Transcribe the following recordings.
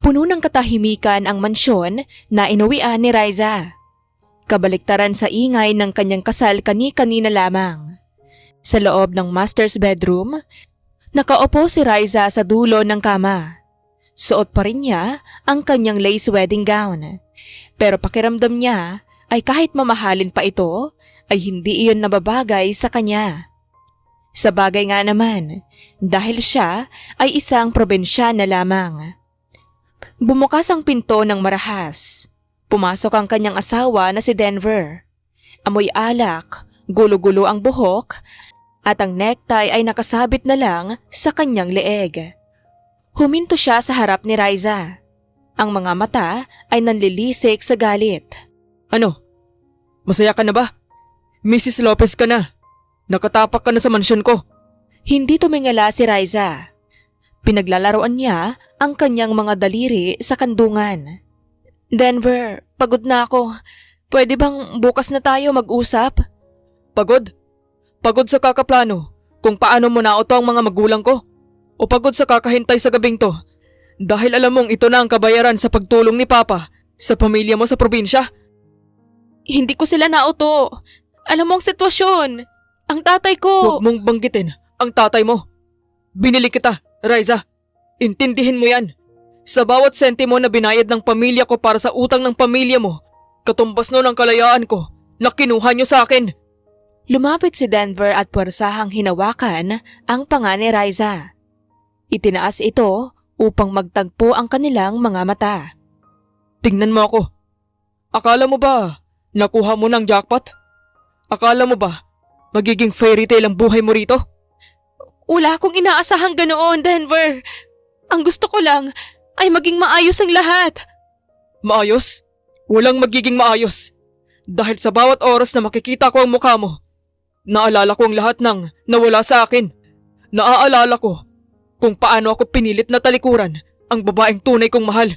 Puno ng katahimikan ang mansyon na inuwian ni Riza. Kabaliktaran sa ingay ng kanyang kasal kani-kanina lamang. Sa loob ng master's bedroom, nakaupo si Riza sa dulo ng kama. Suot pa rin niya ang kanyang lace wedding gown. Pero pakiramdam niya ay kahit mamahalin pa ito, ay hindi iyon nababagay sa kanya. Sa bagay nga naman, dahil siya ay isang probinsyana lamang. Bumukas ang pinto ng marahas. Pumasok ang kanyang asawa na si Denver. Amoy alak, gulo-gulo ang buhok, at ang necktie ay nakasabit na lang sa kanyang leeg. Huminto siya sa harap ni Riza. Ang mga mata ay nanlilisik sa galit. Ano? Masaya ka na ba? Mrs. Lopez ka na. Nakatapak ka na sa mansyon ko. Hindi tumingala si Riza. Pinaglalaroan niya ang kanyang mga daliri sa kandungan. Denver, pagod na ako. Pwede bang bukas na tayo mag-usap? Pagod? Pagod sa kakaplano kung paano mo nauto ang mga magulang ko? O pagod sa kakahintay sa gabing to? Dahil alam mong ito na ang kabayaran sa pagtulong ni Papa sa pamilya mo sa probinsya? Hindi ko sila nauto. Alam mo ang sitwasyon. Ang tatay ko... Huwag mong banggitin ang tatay mo. Binili kita, Riza. Intindihin mo yan. Sa bawat sentimo na binayad ng pamilya ko para sa utang ng pamilya mo, katumbas nun ang kalayaan ko na kinuha niyo sa akin. Lumapit si Denver at puwersahang hinawakan ang panga ni Riza. Itinaas ito upang magtagpo ang kanilang mga mata. Tingnan mo ako. Akala mo ba nakuha mo ng jackpot? Akala mo ba magiging fairy tale ang buhay mo rito? Wala akong inaasahang ganoon, Denver. Ang gusto ko lang ay maging maayos ang lahat. Maayos? Walang magiging maayos. Dahil sa bawat oras na makikita ko ang mukha mo, naalala ko ang lahat ng nawala sa akin. Naaalala ko kung paano ako pinilit na talikuran ang babaeng tunay kong mahal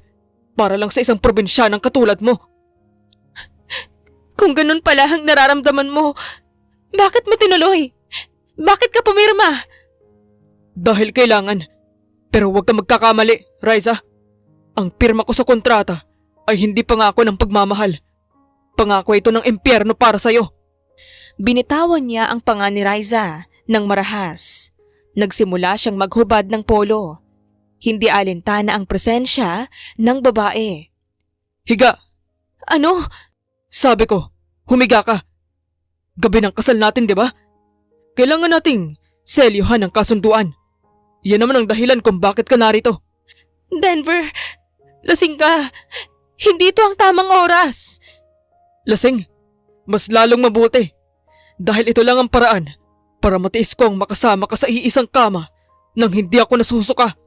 para lang sa isang probinsyanang katulad mo. Kung ganun pala ang nararamdaman mo, bakit mo tinuloy? Bakit ka pumirma? Dahil kailangan. Pero huwag ka magkakamali, Riza. Ang pirma ko sa kontrata ay hindi pangako ng pagmamahal. Pangako ito ng impyerno para sa'yo. Binitawan niya ang panga ni Riza ng marahas. Nagsimula siyang maghubad ng polo. Hindi alintana ang presensya ng babae. Higa! Ano? Sabi ko, humiga ka. Gabi ng kasal natin, di ba? Kailangan nating selyuhan ang kasunduan. Yan naman ang dahilan kung bakit ka narito. Denver, lasing ka. Hindi ito ang tamang oras. Lasing? Mas lalong mabuti. Dahil ito lang ang paraan para matiis kong makasama ka sa iisang kama nang hindi ako nasusuka.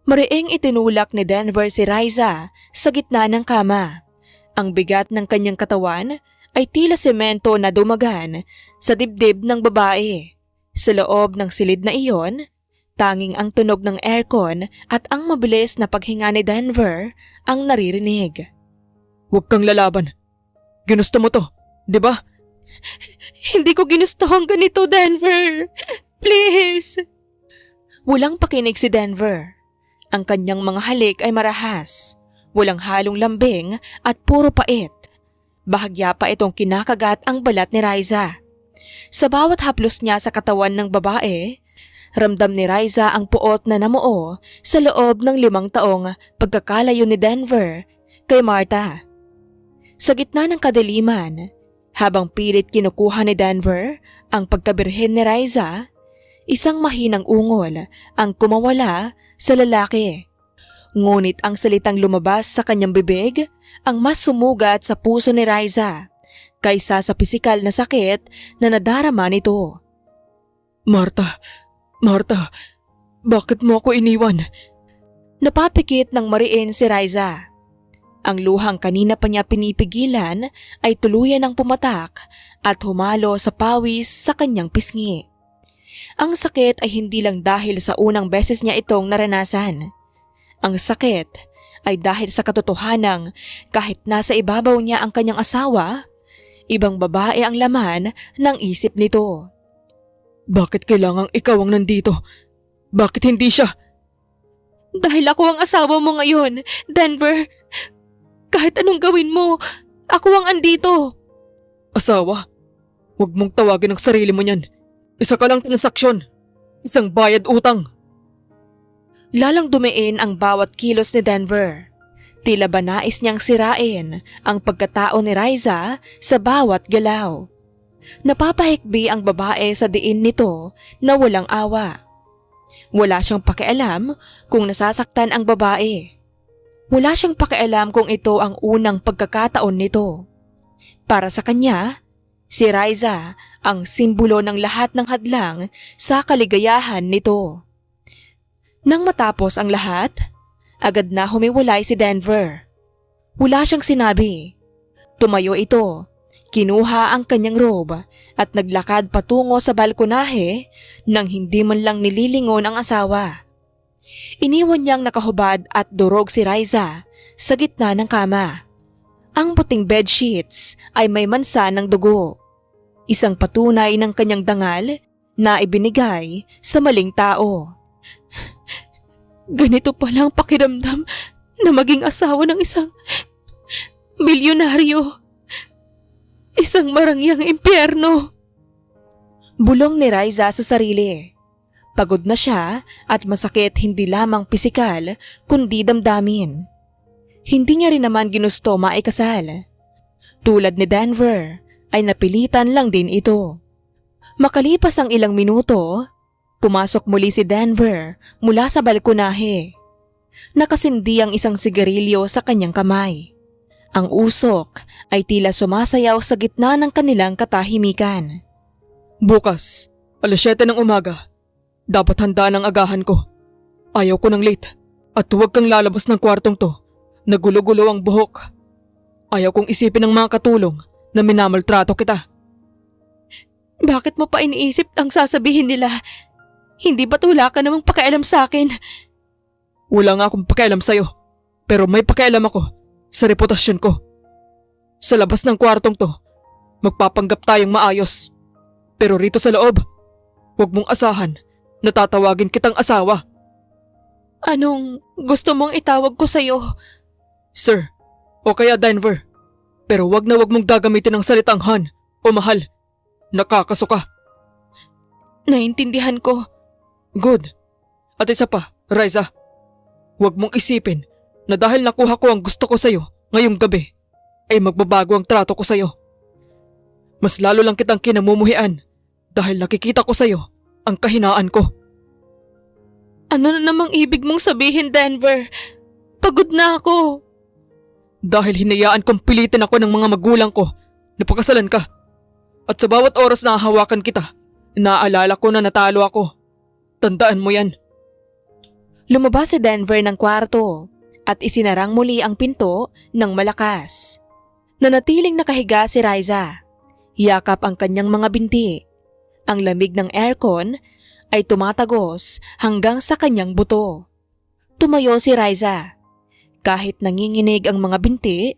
Mariing itinulak ni Denver si Riza sa gitna ng kama. Ang bigat ng kanyang katawan ay tila semento na dumagan sa dibdib ng babae. Sa loob ng silid na iyon, tanging ang tunog ng aircon at ang mabilis na paghinga ni Denver ang naririnig. Huwag kang lalaban. Ginusto mo to, di ba? Hindi ko ginusto ang ganito, Denver. Please. Walang pakinig si Denver. Ang kanyang mga halik ay marahas. Walang halong lambing at puro pait. Bahagya pa itong kinakagat ang balat ni Riza. Sa bawat haplos niya sa katawan ng babae, ramdam ni Riza ang puot na namuo sa loob ng 5 taong pagkakalayo ni Denver kay Martha. Sa gitna ng kadiliman, habang pilit kinukuha ni Denver ang pagkabirhen ni Riza, isang mahinang ungol ang kumawala sa lalaki. Ngunit ang salitang lumabas sa kanyang bibig ang mas sumugat sa puso ni Riza kaysa sa pisikal na sakit na nadarama nito. Martha, bakit mo ako iniwan? Napapikit ng mariin si Riza. Ang luhang kanina pa niya pinipigilan ay tuluyan ng pumatak at humalo sa pawis sa kanyang pisngi. Ang sakit ay hindi lang dahil sa unang beses niya itong naranasan. Ang sakit ay dahil sa katotohanang kahit nasa ibabaw niya ang kanyang asawa, ibang babae ang laman ng isip nito. Bakit kailangang ikaw ang nandito? Bakit hindi siya? Dahil ako ang asawa mo ngayon, Denver. Kahit anong gawin mo, ako ang andito. Asawa? Huwag mong tawagin ang sarili mo niyan. Isa ka lang transaksyon. Isang bayad utang. Lalang dumiin ang bawat kilos ni Denver. Tila ba nais niyang sirain ang pagkatao ni Riza sa bawat galaw. Napapahikbi ang babae sa diin nito na walang awa. Wala siyang pakialam kung nasasaktan ang babae. Wala siyang pakialam kung ito ang unang pagkakataon nito. Para sa kanya, si Riza ang simbolo ng lahat ng hadlang sa kaligayahan nito. Nang matapos ang lahat, agad na humiwalay si Denver. Wala siyang sinabi. Tumayo ito, kinuha ang kanyang robe at naglakad patungo sa balkonahe nang hindi man lang nililingon ang asawa. Iniwan niyang nakahubad at durog si Riza sa gitna ng kama. Ang puting bedsheets ay may mansa ng dugo. Isang patunay ng kanyang dangal na ibinigay sa maling tao. Ganito pala ang pakiramdam na maging asawa ng isang bilyonaryo. Isang marangyang impyerno. Bulong ni Riza sa sarili. Pagod na siya at masakit hindi lamang pisikal kundi damdamin. Hindi niya rin naman ginusto maikasal. Tulad ni Denver ay napilitan lang din ito. Makalipas ang ilang minuto, pumasok muli si Denver mula sa balkonahe. Nakasindi ang isang sigarilyo sa kanyang kamay. Ang usok ay tila sumasayaw sa gitna ng kanilang katahimikan. Bukas, 7:00 ng umaga. Dapat handa ng agahan ko. Ayaw ko ng late. At huwag kang lalabas ng kwartong to. Nagulo-gulo ang buhok. Ayaw kong isipin ng mga katulong na minamaltrato kita. Bakit mo pa iniisip ang sasabihin nila? Hindi ba't wala ka namang pakialam sa akin? Wala nga akong pakialam sa'yo. Pero may pakialam ako sa reputasyon ko. Sa labas ng kwartong to, magpapanggap tayong maayos. Pero rito sa loob, huwag mong asahan na tatawagin kitang asawa. Anong gusto mong itawag ko sa'yo? Sir, o kaya Denver. Pero wag na wag mong gagamitin ang salitang Han o mahal. Nakakasuka. Naintindihan ko. Good. At isa pa, Riza. Huwag mong isipin na dahil nakuha ko ang gusto ko sa'yo ngayong gabi, ay magbabago ang trato ko sa'yo. Mas lalo lang kitang kinamumuhian dahil nakikita ko sa'yo ang kahinaan ko. Ano na namang ibig mong sabihin, Denver? Pagod na ako. Dahil hinayaan kong pilitin ako ng mga magulang ko na pakasalan ka. At sa bawat oras na hahawakan kita, naaalala ko na natalo ako. Tandaan mo yan. Lumabas si Denver ng kwarto at isinarang muli ang pinto ng malakas. Nanatiling nakahiga si Riza. Yakap ang kanyang mga binti. Ang lamig ng aircon ay tumatagos hanggang sa kanyang buto. Tumayo si Riza. Kahit nanginginig ang mga binti,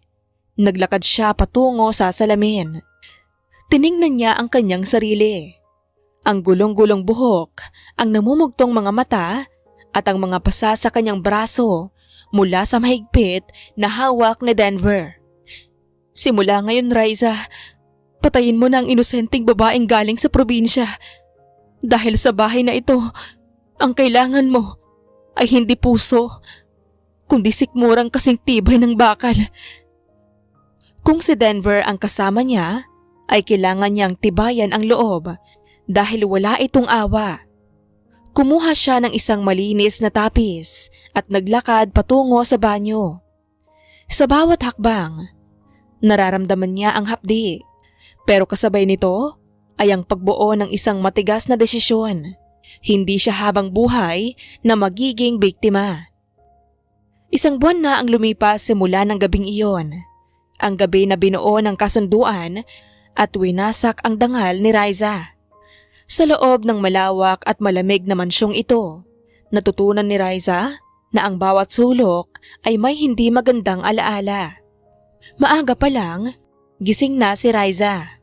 naglakad siya patungo sa salamin. Tiningnan niya ang kanyang sarili. Ang gulong-gulong buhok, ang namumugtong mga mata at ang mga pasa sa kanyang braso mula sa mahigpit na hawak ni Denver. Simula ngayon, Riza, patayin mo na ang inosenteng babaeng galing sa probinsya. Dahil sa bahay na ito, ang kailangan mo ay hindi puso, kundi sikmurang kasing tibay ng bakal. Kung si Denver ang kasama niya, ay kailangan niyang tibayan ang loob dahil wala itong awa. Kumuha siya ng isang malinis na tapis at naglakad patungo sa banyo. Sa bawat hakbang, nararamdaman niya ang hapdi, pero kasabay nito ay ang pagbuo ng isang matigas na desisyon. Hindi siya habang buhay na magiging biktima. Isang buwan na ang lumipas simula ng gabing iyon. Ang gabi na binuo ng kasunduan at winasak ang dangal ni Riza. Sa loob ng malawak at malamig na mansyong ito, natutunan ni Riza na ang bawat sulok ay may hindi magandang alaala. Maaga pa lang, gising na si Riza.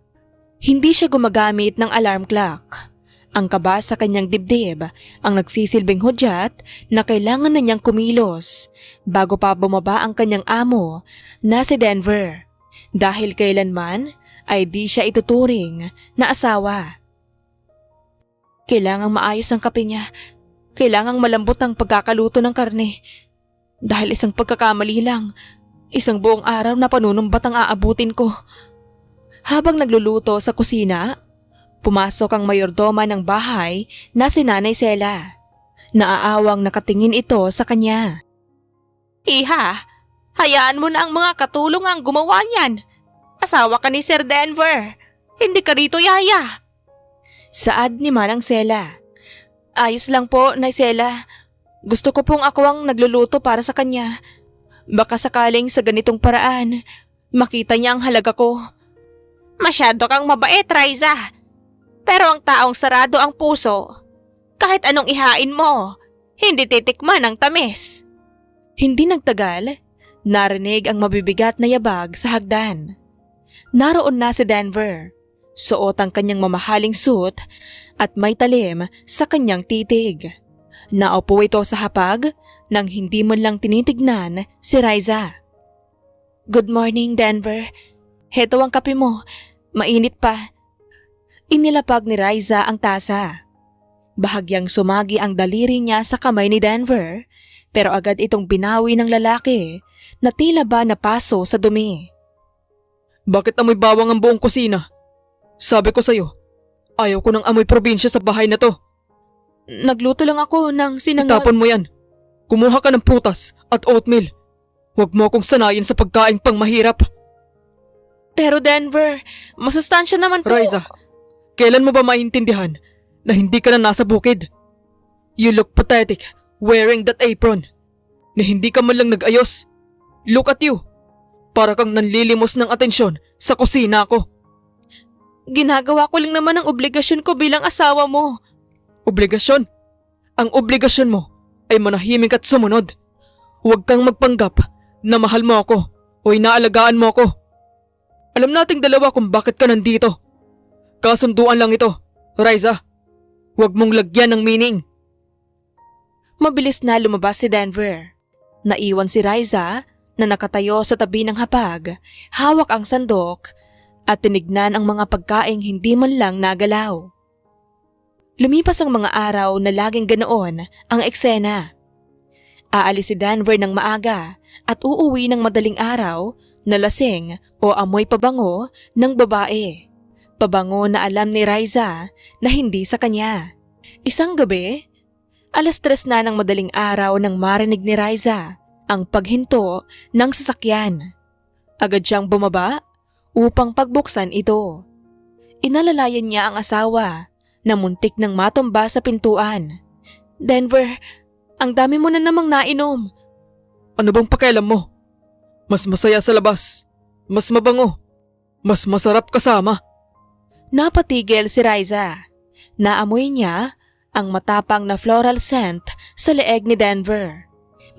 Hindi siya gumagamit ng alarm clock. Ang kaba sa kanyang dibdib ang nagsisilbing hudyat na kailangan na niyang kumilos bago pa bumaba ang kanyang amo na si Denver, dahil kailanman ay di siya ituturing na asawa. Kailangang maayos ang kape niya. Kailangang malambot ang pagkakaluto ng karne. Dahil isang pagkakamali lang, isang buong araw na panunumbat ang aabutin ko. Habang nagluluto sa kusina, pumasok ang mayordoma ng bahay na si Nanay Sela. Naaawang nakatingin ito sa kanya. Iha, hayaan mo na ang mga katulong ang gumawa niyan. Asawa ka ni Sir Denver. Hindi ka rito, yaya. Saad ni Manang Sela. Ayos lang po, Nay Sela. Gusto ko pong ako ang nagluluto para sa kanya. Baka sakaling sa ganitong paraan, makita niya ang halaga ko. Masyado kang mabait, Riza. Pero ang taong sarado ang puso, kahit anong ihain mo, hindi titikman ang tamis. Hindi nagtagal, narinig ang mabibigat na yabag sa hagdan. Naroon na si Denver, suot ang kanyang mamahaling suit at may talim sa kanyang titig. Naupo ito sa hapag nang hindi man lang tinitignan si Riza. Good morning, Denver. Heto ang kape mo. Mainit pa. Inilapag ni Riza ang tasa. Bahagyang sumagi ang daliri niya sa kamay ni Denver, pero agad itong binawi ng lalaki na tila ba napaso sa dumi. Bakit amoy bawang ang buong kusina? Sabi ko sa'yo, ayaw ko ng amoy probinsya sa bahay na to. Nagluto lang ako ng sinangag. Itapon mo yan. Kumuha ka ng prutas at oatmeal. Huwag mo akong sanayin sa pagkain pang mahirap. Pero Denver, masustansya naman po. Riza, kailan mo ba maintindihan na hindi ka na nasa bukid? You look pathetic wearing that apron. Na hindi ka man lang nag-ayos. Look at you. Para kang nanlilimos ng atensyon sa kusina ko. Ginagawa ko lang naman ang obligasyon ko bilang asawa mo. Obligasyon? Ang obligasyon mo ay manahimik at sumunod. Huwag kang magpanggap na mahal mo ako o inaalagaan mo ako. Alam nating dalawa kung bakit ka nandito. Kasunduan lang ito, Riza. Huwag mong lagyan ng meaning. Mabilis na lumabas si Denver. Naiwan si Riza na nakatayo sa tabi ng hapag, hawak ang sandok at tinignan ang mga pagkaing hindi man lang nagalaw. Lumipas ang mga araw na laging ganoon ang eksena. Aalis si Denver ng maaga at uuwi ng madaling araw na lasing o amoy pabango ng babae. Pabango na alam ni Riza na hindi sa kanya. Isang gabi, 3:00 na ng madaling araw nang marinig ni Riza ang paghinto ng sasakyan. Agad siyang bumaba upang pagbuksan ito. Inalalayan niya ang asawa na muntik nang matumba sa pintuan. Denver, ang dami mo na namang nainom. Ano bang pakialam mo? Mas masaya sa labas. Mas mabango. Mas masarap kasama. Napatigil si Riza. Naamoy niya ang matapang na floral scent sa leeg ni Denver.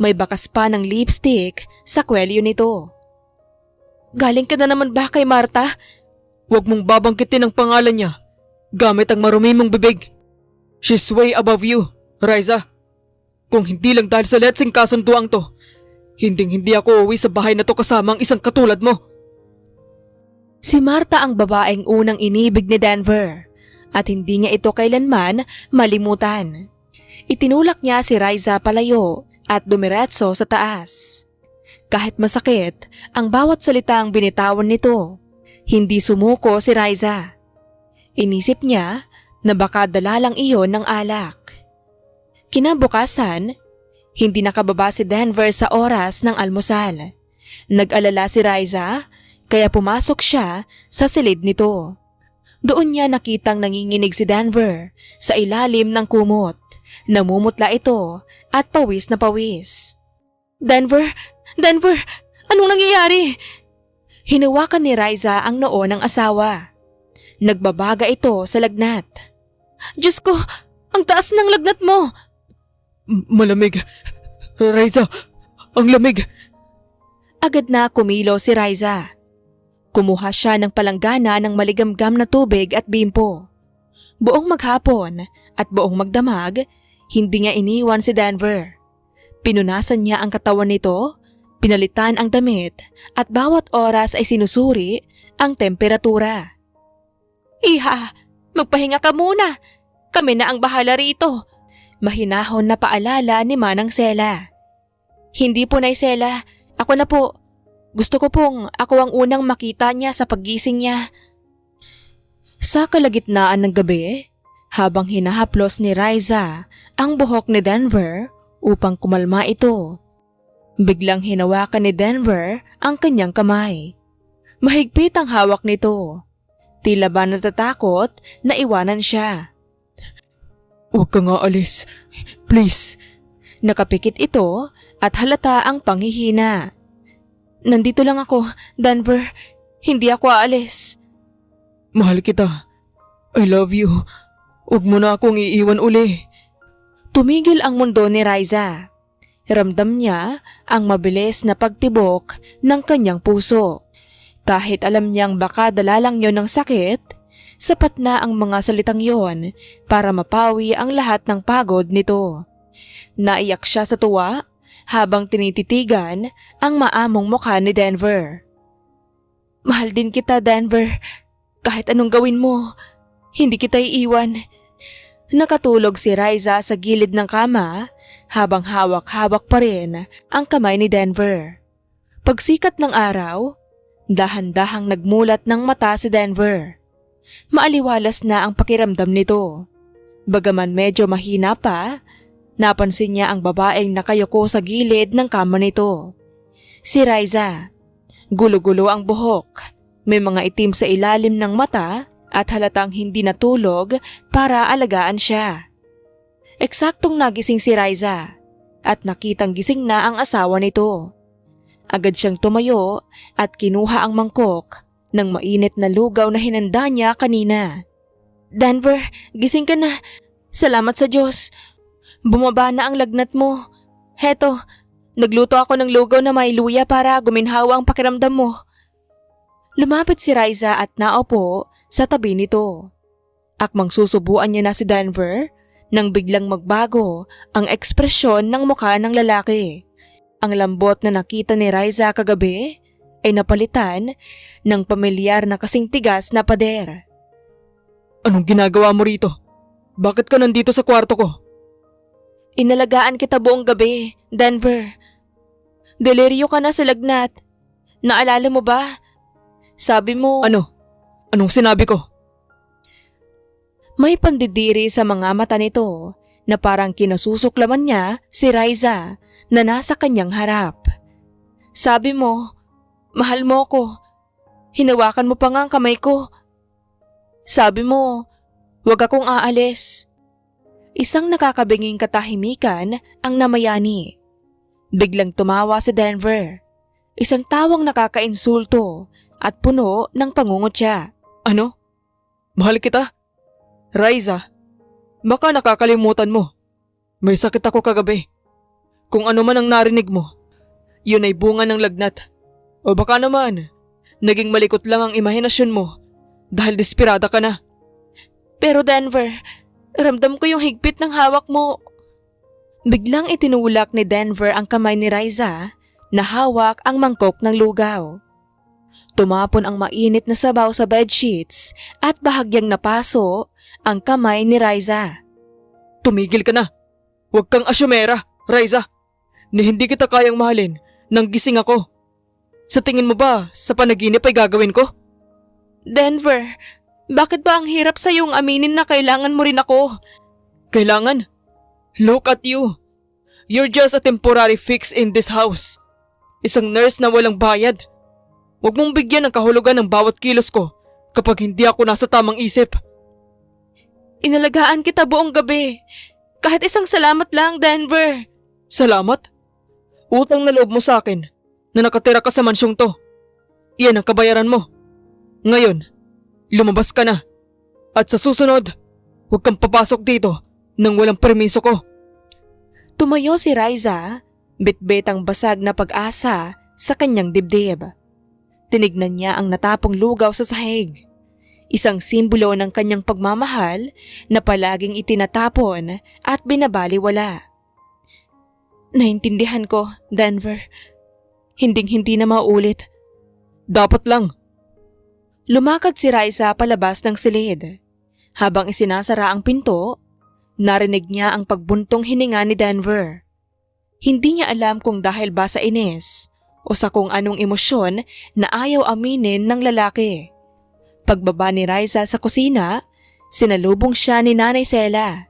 May bakas pa ng lipstick sa kwelyo nito. Galing ka na naman ba kay Marta? Huwag mong babanggitin ang pangalan niya gamit ang marumi mong bibig. She's way above you, Riza. Kung hindi lang dahil sa letseng kasunduang to, hindi ako uwi sa bahay na to kasama ang isang katulad mo. Si Marta ang babaeng unang inibig ni Denver at hindi niya ito kailanman malimutan. Itinulak niya si Riza palayo at dumiretso sa taas. Kahit masakit ang bawat salitang binitawan nito, hindi sumuko si Riza. Inisip niya na baka dala lang iyon ng alak. Kinabukasan, hindi nakababa si Denver sa oras ng almusal. Nag-alala si Riza kaya pumasok siya sa silid nito. Doon niya nakitang nanginginig si Denver sa ilalim ng kumot. Namumutla ito at pawis na pawis. Denver, anong nangyayari? Hinawakan ni Riza ang noo ng asawa. Nagbabaga ito sa lagnat. Diyos ko, ang taas ng lagnat mo. Malamig. Riza, ang lamig. Agad na kumilo si Riza. Kumuha siya ng palanggana ng maligamgam na tubig at bimpo. Buong maghapon at buong magdamag, hindi niya iniwan si Denver. Pinunasan niya ang katawan nito, pinalitan ang damit at bawat oras ay sinusuri ang temperatura. Iha, magpahinga ka muna. Kami na ang bahala rito. Mahinahon na paalala ni Manang Sela. Hindi po, Nay Sela. Ako na po. Gusto ko pong ako ang unang makita niya sa paggising niya. Sa kalagitnaan ng gabi, habang hinahaplos ni Riza ang buhok ni Denver upang kumalma ito, biglang hinawakan ni Denver ang kanyang kamay. Mahigpit ang hawak nito. Tila ba natatakot na iwanan siya. Huwag ka nga alis. Please. Nakapikit ito at halata ang panghihina. Nandito lang ako, Denver. Hindi ako aalis. Mahal kita. I love you. Huwag mo na akong iiwan uli. Tumigil ang mundo ni Riza. Ramdam niya ang mabilis na pagtibok ng kanyang puso. Kahit alam niyang baka dala lang yon ng sakit, sapat na ang mga salitang yon para mapawi ang lahat ng pagod nito. Naiyak siya sa tuwa habang tinititigan ang maamong mukha ni Denver. Mahal din kita, Denver. Kahit anong gawin mo, hindi kita iiwan. Nakatulog si Riza sa gilid ng kama habang hawak-hawak pa rin ang kamay ni Denver. Pagsikat ng araw, dahan-dahang nagmulat ng mata si Denver. Maaliwalas na ang pakiramdam nito. Bagaman medyo mahina pa, napansin niya ang babaeng nakayuko sa gilid ng kama nito. Si Riza. Gulo-gulo ang buhok. May mga itim sa ilalim ng mata at halatang hindi natulog para alagaan siya. Eksaktong nagising si Riza at nakitang gising na ang asawa nito. Agad siyang tumayo at kinuha ang mangkok ng mainit na lugaw na hinanda niya kanina. Denver, gising ka na. Salamat sa Diyos. Bumaba na ang lagnat mo. Heto, nagluto ako ng lugaw na may luya para guminhawa ang pakiramdam mo. Lumapit si Riza at naupo sa tabi nito. Akmang susubuan niya na si Denver nang biglang magbago ang ekspresyon ng mukha ng lalaki. Ang lambot na nakita ni Riza kagabi ay napalitan ng pamilyar na kasing tigas na pader. Anong ginagawa mo rito? Bakit ka nandito sa kwarto ko? Inalagaan kita buong gabi, Denver. Deliryo ka na sa lagnat. Naalala mo ba? Sabi mo… Ano? Anong sinabi ko? May pandidiri sa mga mata nito na parang kinasusuklaman niya si Riza na nasa kanyang harap. Sabi mo, mahal mo ko. Hinawakan mo pa nga ang kamay ko. Sabi mo, huwag akong aalis. Isang nakakabinging katahimikan ang namayani. Biglang tumawa si Denver. Isang tawang nakakainsulto at puno ng pangungutya. Ano? Mahal kita? Riza, baka nakakalimutan mo. May sakit ako kagabi. Kung ano man ang narinig mo, yun ay bunga ng lagnat. O baka naman, naging malikot lang ang imahinasyon mo dahil desperada ka na. Pero Denver, ramdam ko yung higpit ng hawak mo. Biglang itinulak ni Denver ang kamay ni Riza na hawak ang mangkok ng lugaw. Tumapon ang mainit na sabaw sa bedsheets at bahagyang napaso ang kamay ni Riza. Tumigil ka na. Huwag kang asyumera, Riza. Ni hindi kita kayang mahalin nang gising ako. Sa tingin mo ba, sa panaginip ay gagawin ko? Denver, bakit ba ang hirap sa iyong aminin na kailangan mo rin ako? Kailangan? Look at you. You're just a temporary fix in this house. Isang nurse na walang bayad. Huwag mong bigyan ng kahulugan ng bawat kilos ko kapag hindi ako nasa tamang isip. Inalagaan kita buong gabi. Kahit isang salamat lang, Denver. Salamat? Utang na loob mo sa akin na nakatira ka sa mansyong to. Iyan ang kabayaran mo. Ngayon, lumabas ka na. At sa susunod, huwag kang papasok dito nang walang permiso ko. Tumayo si Riza, bitbit ang basag na pag-asa sa kanyang dibdib. Tinignan niya ang natapong lugaw sa sahig. isang simbolo ng kanyang pagmamahal na palaging itinatapon at binabaliwala. Naintindihan ko, Denver. Hinding-hindi na maulit. Dapat lang. Lumakad si Raisa palabas ng silid. Habang isinasara ang pinto, narinig niya ang pagbuntong hininga ni Denver. Hindi niya alam kung dahil ba sa inis o sa kung anong emosyon na ayaw aminin ng lalaki. Pagbaba ni Raisa sa kusina, sinalubong siya ni Nanay Sela.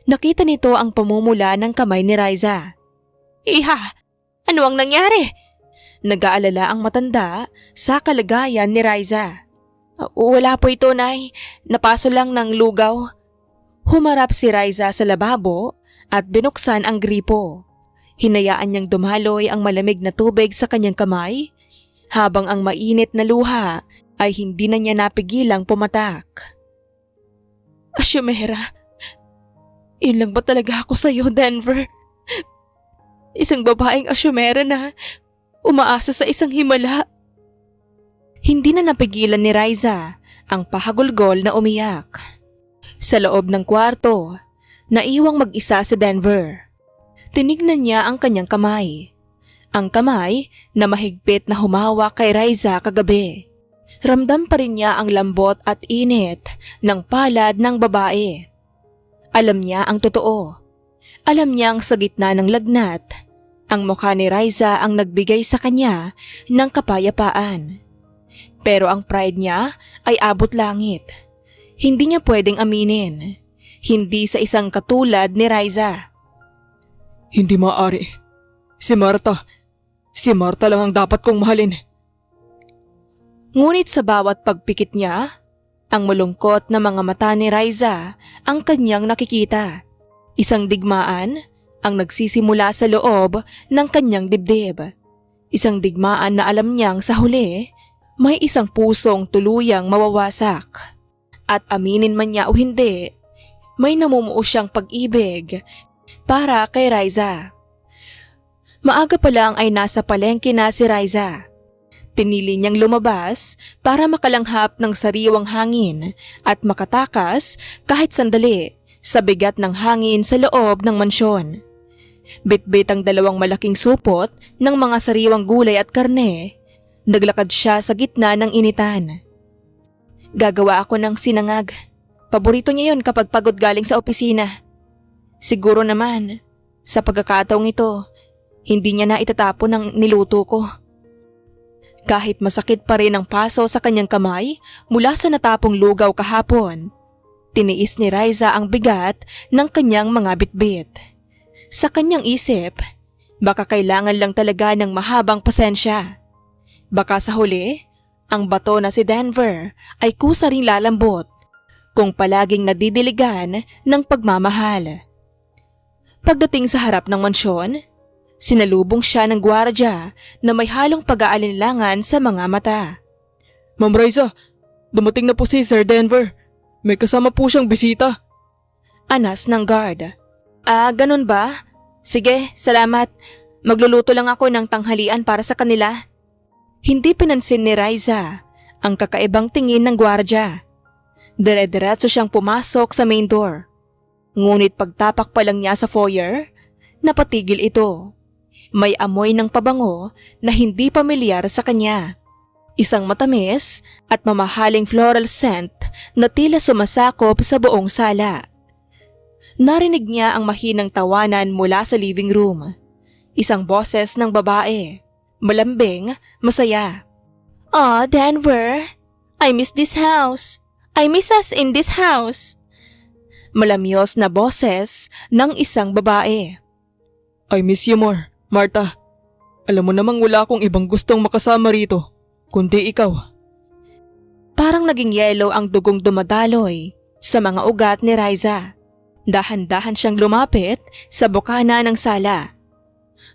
Nakita nito ang pamumula ng kamay ni Raisa. Iha, ano ang nangyari? Nag-aalala ang matanda sa kalagayan ni Raisa. Wala po ito, Nay. Napaso lang ng lugaw. Humarap si Raisa sa lababo at binuksan ang gripo. Hinayaan niyang dumaloy ang malamig na tubig sa kanyang kamay, habang ang mainit na luha ay hindi na niya napigilang pumatak. Asyumera, ilang ba talaga ako sa'yo, Denver? Isang babaeng asyumera na umaasa sa isang himala. Hindi na napigilan ni Raisa ang pahagulgol na umiyak. Sa loob ng kwarto, naiwang mag-isa si Denver. Tinignan niya ang kanyang kamay. Ang kamay na mahigpit na humawak kay Raisa kagabi. Ramdam pa rin niya ang lambot at init ng palad ng babae. Alam niya ang totoo. Alam niyang sa gitna ng lagnat, ang mukha ni Raisa ang nagbigay sa kanya ng kapayapaan. Pero ang pride niya ay abot langit. Hindi niya pwedeng aminin. Hindi sa isang katulad ni Raisa. Hindi maaari. Si Marta lang ang dapat kong mahalin. Ngunit sa bawat pagpikit niya, ang malungkot na mga mata ni Raisa ang kanyang nakikita. Isang digmaan ang nagsisimula sa loob ng kanyang dibdib. Isang digmaan na alam niyang sa huli, may isang pusong tuluyang mawawasak. At aminin man niya o hindi, may namumuo siyang pag-ibig para kay Raisa. Maaga pa lang ay nasa palengke na si Raisa. Pinili niyang lumabas para makalanghap ng sariwang hangin at makatakas kahit sandali sa bigat ng hangin sa loob ng mansyon. Bitbit ang dalawang malaking supot ng mga sariwang gulay at karne. Naglakad siya sa gitna ng initan. Gagawa ako ng sinangag. Paborito niya yon kapag pagod galing sa opisina. Siguro naman, sa pagkakataong ito, hindi niya na itatapon ang niluto ko. Kahit masakit pa rin ang paso sa kanyang kamay mula sa natapong lugaw kahapon, tiniis ni Raisa ang bigat ng kanyang mga bitbit. Sa kanyang isip, baka kailangan lang talaga ng mahabang pasensya. Baka sa huli, ang bato na si Denver ay kusa ring lalambot kung palaging nadidiligan ng pagmamahal. Pagdating sa harap ng mansyon, sinalubong siya ng gwardya na may halong pag-aalinlangan sa mga mata. Ma'am Raisa, dumating na po si Sir Denver. May kasama po siyang bisita. Anas ng guard. Ganun ba? Sige, salamat. Magluluto lang ako ng tanghalian para sa kanila. Hindi pinansin ni Raisa ang kakaibang tingin ng gwardya. Dire-diretso siyang pumasok sa main door. Ngunit pagtapak pa lang niya sa foyer, napatigil ito. May amoy ng pabango na hindi pamilyar sa kanya. Isang matamis at mamahaling floral scent na tila sumasakop sa buong sala. Narinig niya ang mahinang tawanan mula sa living room. Isang boses ng babae. Malambing, masaya. Denver, I miss this house. I miss us in this house. Malamyos na boses ng isang babae. I miss you more, Marta. Alam mo namang wala akong ibang gustong makasama rito, kundi ikaw. Parang naging yellow ang dugong dumadaloy sa mga ugat ni Raisa. Dahan-dahan siyang lumapit sa bukana ng sala.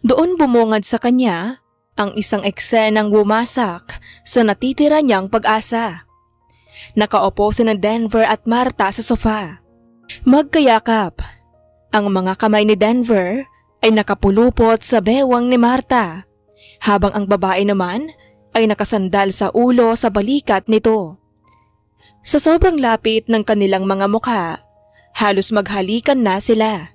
Doon bumungad sa kanya ang isang eksenang wumasak sa natitira niyang pag-asa. Nakaupo sina Denver at Marta sa sofa. Magkayakap. Ang mga kamay ni Denver ay nakapulupot sa bewang ni Marta, habang ang babae naman ay nakasandal sa ulo sa balikat nito. Sa sobrang lapit ng kanilang mga mukha, halos maghalikan na sila.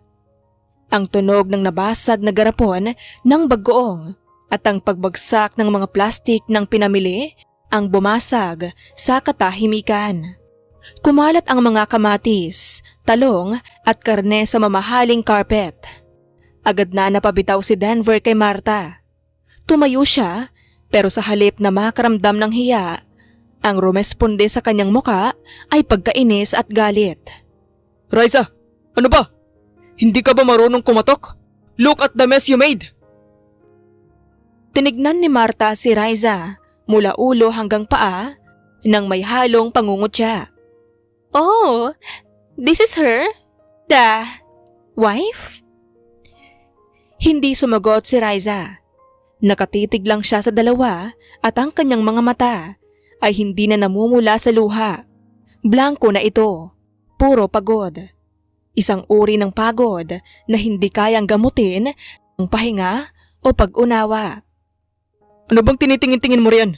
Ang tunog ng nabasag na garapon ng bagoong at ang pagbagsak ng mga plastik ng pinamili ang bumasag sa katahimikan. Kumalat ang mga kamatis, talong at karne sa mamahaling carpet. Agad na napabitaw si Denver kay Marta. Tumayo siya pero sa halip na makaramdam ng hiya, ang rumesponde sa kanyang muka ay pagkainis at galit. Riza, ano ba? Hindi ka ba marunong kumatok? Look at the mess you made! Tinignan ni Marta si Riza mula ulo hanggang paa nang may halong pangungutya. Oh, this is her? The wife? Hindi sumagot si Riza. Nakatitig lang siya sa dalawa at ang kanyang mga mata ay hindi na namumula sa luha. Blanko na ito, puro pagod. Isang uri ng pagod na hindi kayang gamutin ng pahinga o pag-unawa. Ano bang tinitingin-tingin mo riyan?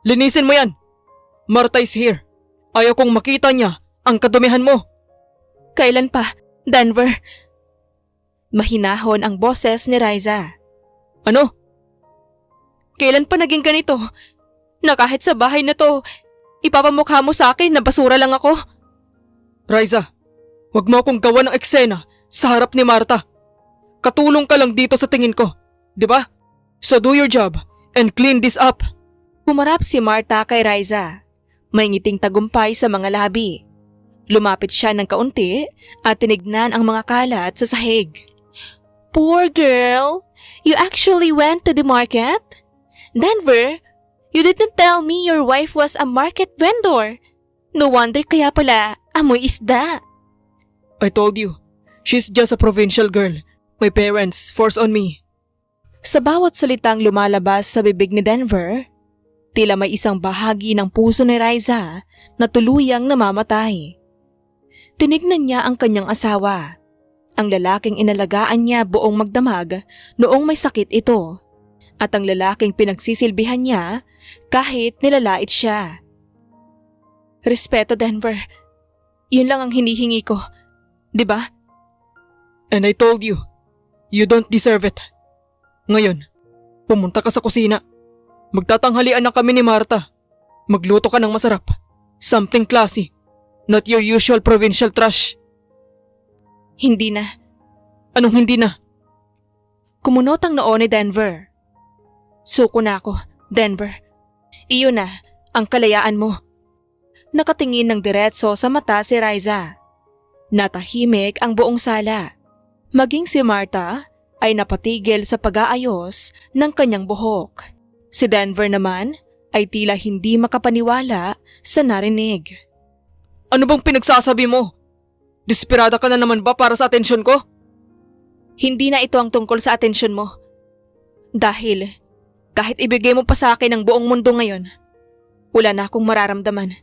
Linisin mo yan! Marta is here. Ayaw kong makita niya ang kadumihan mo. Kailan pa, Denver? Mahinahon ang boses ni Riza. Ano? Kailan pa naging ganito? Na kahit sa bahay na to, ipapamukha mo sa akin na basura lang ako? Riza, wag mo akong gawa ng eksena sa harap ni Marta. Katulong ka lang dito sa tingin ko, di ba? So do your job and clean this up. Humarap si Marta kay Riza. May ngiting tagumpay sa mga labi. Lumapit siya ng kaunti at tinignan ang mga kalat sa sahig. Poor girl, you actually went to the market? Denver, you didn't tell me your wife was a market vendor. No wonder kaya pala amoy isda. I told you, she's just a provincial girl. My parents forced on me. Sa bawat salitang lumalabas sa bibig ni Denver, tila may isang bahagi ng puso ni Riza na tuluyang namamatay. Tinignan niya ang kanyang asawa, ang lalaking inalagaan niya buong magdamag noong may sakit ito, at ang lalaking pinagsisilbihan niya kahit nilalait siya. Respeto, Denver. Yun lang ang hinihingi ko, di ba? And I told you, you don't deserve it. Ngayon, pumunta ka sa kusina. Magtatanghalian na kami ni Marta. Magluto ka ng masarap. Something classy. Not your usual provincial trash. Hindi na. Anong hindi na? Kumunot ang noo ni Denver. Suko na ako, Denver. Iyon na, ang kalayaan mo. Nakatingin ng diretso sa mata si Riza. Natahimik ang buong sala. Maging si Marta ay napatigil sa pag-aayos ng kanyang buhok. Si Denver naman ay tila hindi makapaniwala sa narinig. Ano bang pinagsasabi mo? Desperada ka na naman ba para sa atensyon ko? Hindi na ito ang tungkol sa atensyon mo. Dahil kahit ibigay mo pa sa akin ang buong mundo ngayon, wala na akong mararamdaman.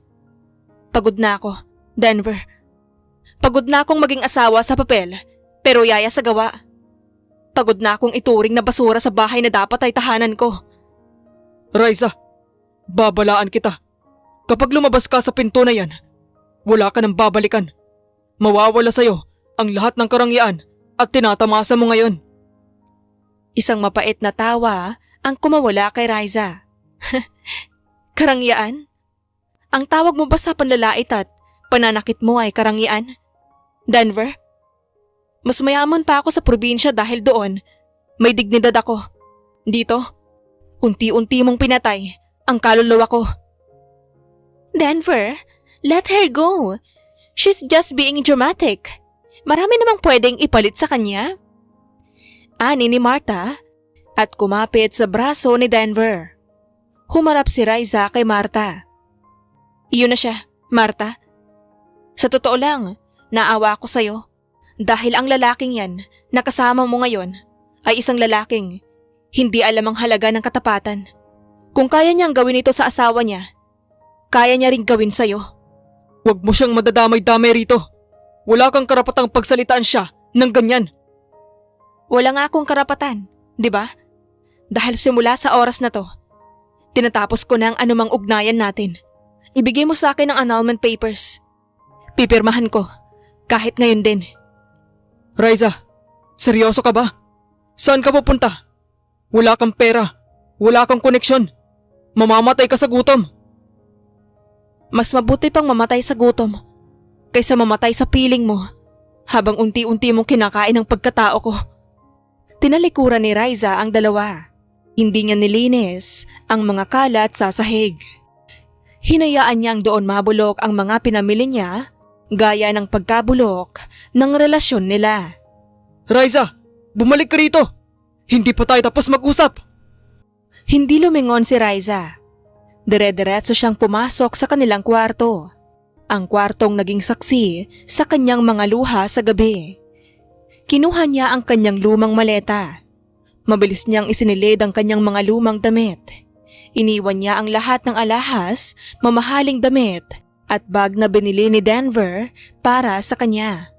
Pagod na ako, Denver. Pagod na akong maging asawa sa papel, pero yaya sa gawa. Pagod na akong ituring na basura sa bahay na dapat ay tahanan ko. Riza, babalaan kita. Kapag lumabas ka sa pinto na yan, wala ka nang babalikan. Mawawala sa'yo ang lahat ng karangyaan at tinatamasa mo ngayon. Isang mapait na tawa ang kumawala kay Riza. Karangyaan? Ang tawag mo ba sa panlalait at pananakit mo ay karangyaan? Denver? Mas mayaman pa ako sa probinsya dahil doon may dignidad ako. Dito, unti-unti mong pinatay ang kaluluwa ko. Denver, let her go. She's just being dramatic. Marami namang pwedeng ipalit sa kanya. Ani ni Marta at kumapit sa braso ni Denver. Humarap si Riza kay Marta. Iyon na siya, Marta. Sa totoo lang, naawa ako sa'yo. Dahil ang lalaking yan na kasama mo ngayon ay isang lalaking hindi alam ang halaga ng katapatan. Kung kaya niyang gawin ito sa asawa niya, kaya niya ring gawin sa'yo. Huwag mo siyang madadamay-damay rito. Wala kang karapatang pagsalitaan siya ng ganyan. Wala nga akong karapatan, di ba? Dahil simula sa oras na to, tinatapos ko na ang anumang ugnayan natin. ibigay mo sa akin ang annulment papers. Pipirmahan ko, kahit ngayon din. Riza, seryoso ka ba? Saan ka pupunta? Wala kang pera. Wala kang koneksyon. Mamamatay ka sa gutom. Mas mabuti pang mamatay sa gutom kaysa mamatay sa piling mo habang unti-unti mong kinakain ang pagkatao ko. Tinalikuran ni Riza ang dalawa. Hindi niya nilinis ang mga kalat sa sahig. Hinayaan niyang doon mabulok ang mga pinamili niya gaya ng pagkabulok ng relasyon nila. Riza, bumalik ka rito. Hindi pa tayo tapos mag-usap. Hindi lumingon si Riza. Dire-diretso siyang pumasok sa kanilang kwarto. Ang kwartong naging saksi sa kanyang mga luha sa gabi. Kinuha niya ang kanyang lumang maleta. Mabilis niyang isinilid ang kanyang mga lumang damit. Iniwan niya ang lahat ng alahas, mamahaling damit at bag na binili ni Denver para sa kanya.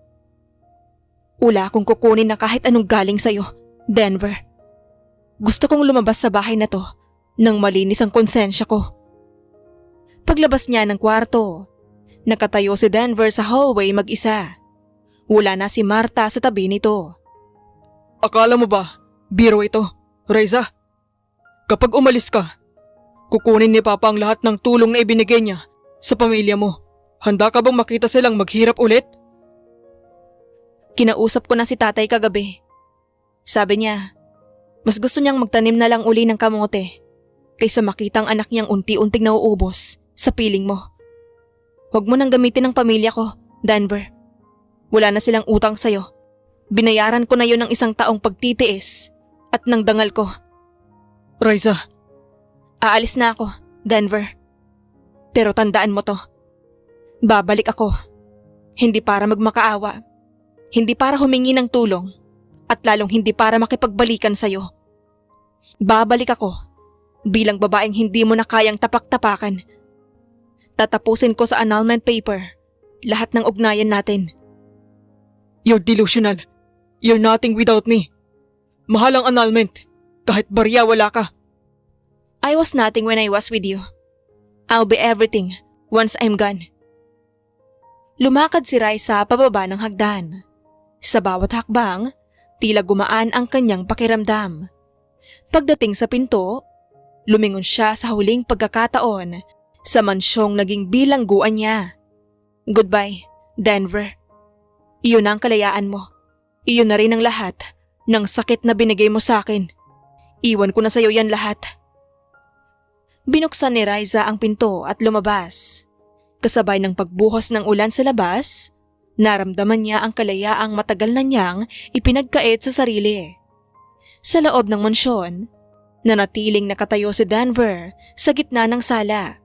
Wala akong kukunin na kahit anong galing sa'yo, Denver. Gusto kong lumabas sa bahay na to nang malinis ang konsensya ko. Paglabas niya ng kwarto, nakatayo si Denver sa hallway mag-isa. Wala na si Marta sa tabi nito. Akala mo ba, biro ito, Riza? Kapag umalis ka, kukunin ni Papa ang lahat ng tulong na ibinigay niya sa pamilya mo. Handa ka bang makita silang maghirap ulit? Kinausap ko na si tatay kagabi. Sabi niya, mas gusto niyang magtanim na lang uli ng kamote kaysa makita ang anak niyang unti-unting nauubos sa piling mo. Huwag mo nang gamitin ang pamilya ko, Denver. Wala na silang utang sa'yo. Binayaran ko na yun ng 1 taong pagtitiis at ng dangal ko. Riza, Aalis na ako, Denver. Pero tandaan mo to. Babalik ako. Hindi para magmakaawa. Hindi para humingi ng tulong. At lalong hindi para makipagbalikan sa'yo. Babalik ako bilang babaeng hindi mo na kayang tapak-tapakan. Tatapusin ko sa annulment paper lahat ng ugnayan natin. you're delusional. You're nothing without me. Mahal ang annulment. Kahit barya wala ka. I was nothing when I was with you. I'll be everything once I'm gone. Lumakad si Raisa pababa ng hagdan. Sa bawat hakbang, tila gumaan ang kanyang pakiramdam. Pagdating sa pinto, lumingon siya sa huling pagkakataon sa mansyong naging bilangguan niya. Goodbye, Denver. Iyon ang kalayaan mo. Iyon na rin ang lahat ng sakit na binigay mo sa akin. Iwan ko na sa'yo yan lahat. Binuksan ni Raisa ang pinto at lumabas. Kasabay ng pagbuhos ng ulan sa labas, naramdaman niya ang kalayaang matagal na niyang ipinagkait sa sarili. Sa loob ng mansyon, nanatiling nakatayo si Denver sa gitna ng sala.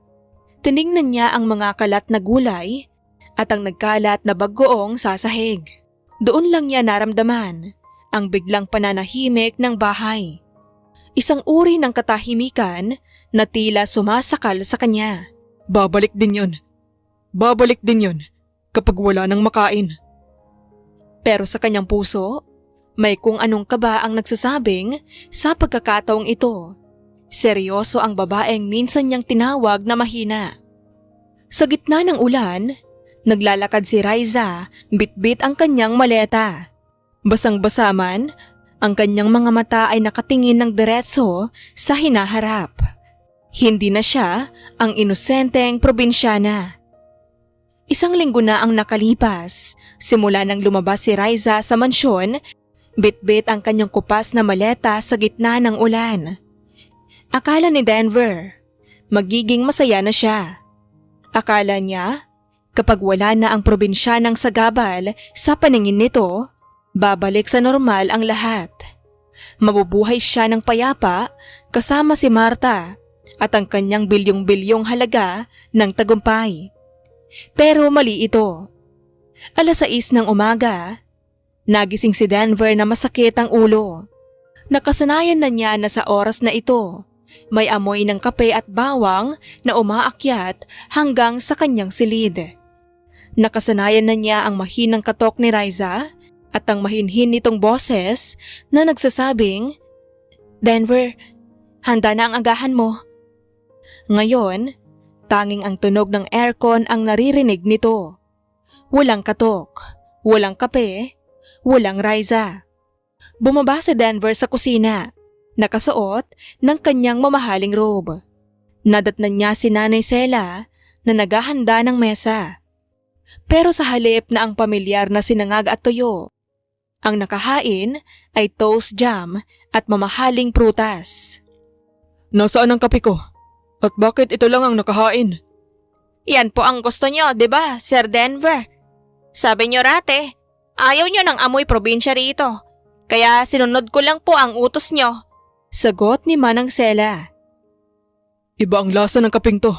Tiningnan niya ang mga kalat na gulay at ang nagkalat na bagoong sasahig. Doon lang niya naramdaman ang biglang pananahimik ng bahay. Isang uri ng katahimikan na tila sumasakal sa kanya. Babalik din yun. Babalik din yun kapag wala nang makain. Pero sa kanyang puso, may kung anong kaba ang nagsasabing sa pagkakataong ito. Seryoso ang babaeng minsan niyang tinawag na mahina. Sa gitna ng ulan, naglalakad si Raisa, bitbit ang kanyang maleta. Basang-basa man, ang kanyang mga mata ay nakatingin ng diretso sa hinaharap. Hindi na siya ang inosenteng probinsyana. Isang linggo na ang nakalipas, simula nang lumabas si Raisa sa mansyon, bitbit ang kanyang kupas na maleta sa gitna ng ulan. Akala ni Denver, magiging masaya na siya. Akala niya, kapag wala na ang probinsyanang sagabal sa paningin nito, babalik sa normal ang lahat. Mabubuhay siya ng payapa kasama si Marta at ang kanyang bilyong-bilyong halaga ng tagumpay. Pero mali ito. 6:00 ng umaga, nagising si Denver na masakit ang ulo. Nakasanayan na niya na sa oras na ito, may amoy ng kape at bawang na umaakyat hanggang sa kanyang silid. Nakasanayan na niya ang mahinang katok ni Raisa at ang mahinhin nitong boses na nagsasabing, "Denver, handa na ang agahan mo." Ngayon, Tanging ang tunog ng aircon ang naririnig nito. Walang katok, walang kape, walang Riza. Bumaba si Denver sa kusina, nakasuot ng kanyang mamahaling robe. Nadatnan niya si Nanay Sela na naghahanda ng mesa. Pero sa halip na ang pamilyar na sinangag at tuyo, ang nakahain ay toast jam at mamahaling prutas. Nasaan ang kape ko? At bakit ito lang ang nakahain? Yan po ang gusto nyo, di ba, Sir Denver? Sabi nyo rate, ayaw nyo ng amoy probinsya rito. Kaya sinunod ko lang po ang utos nyo. Sagot ni Manang Sela. Iba ang lasa ng kapeng to.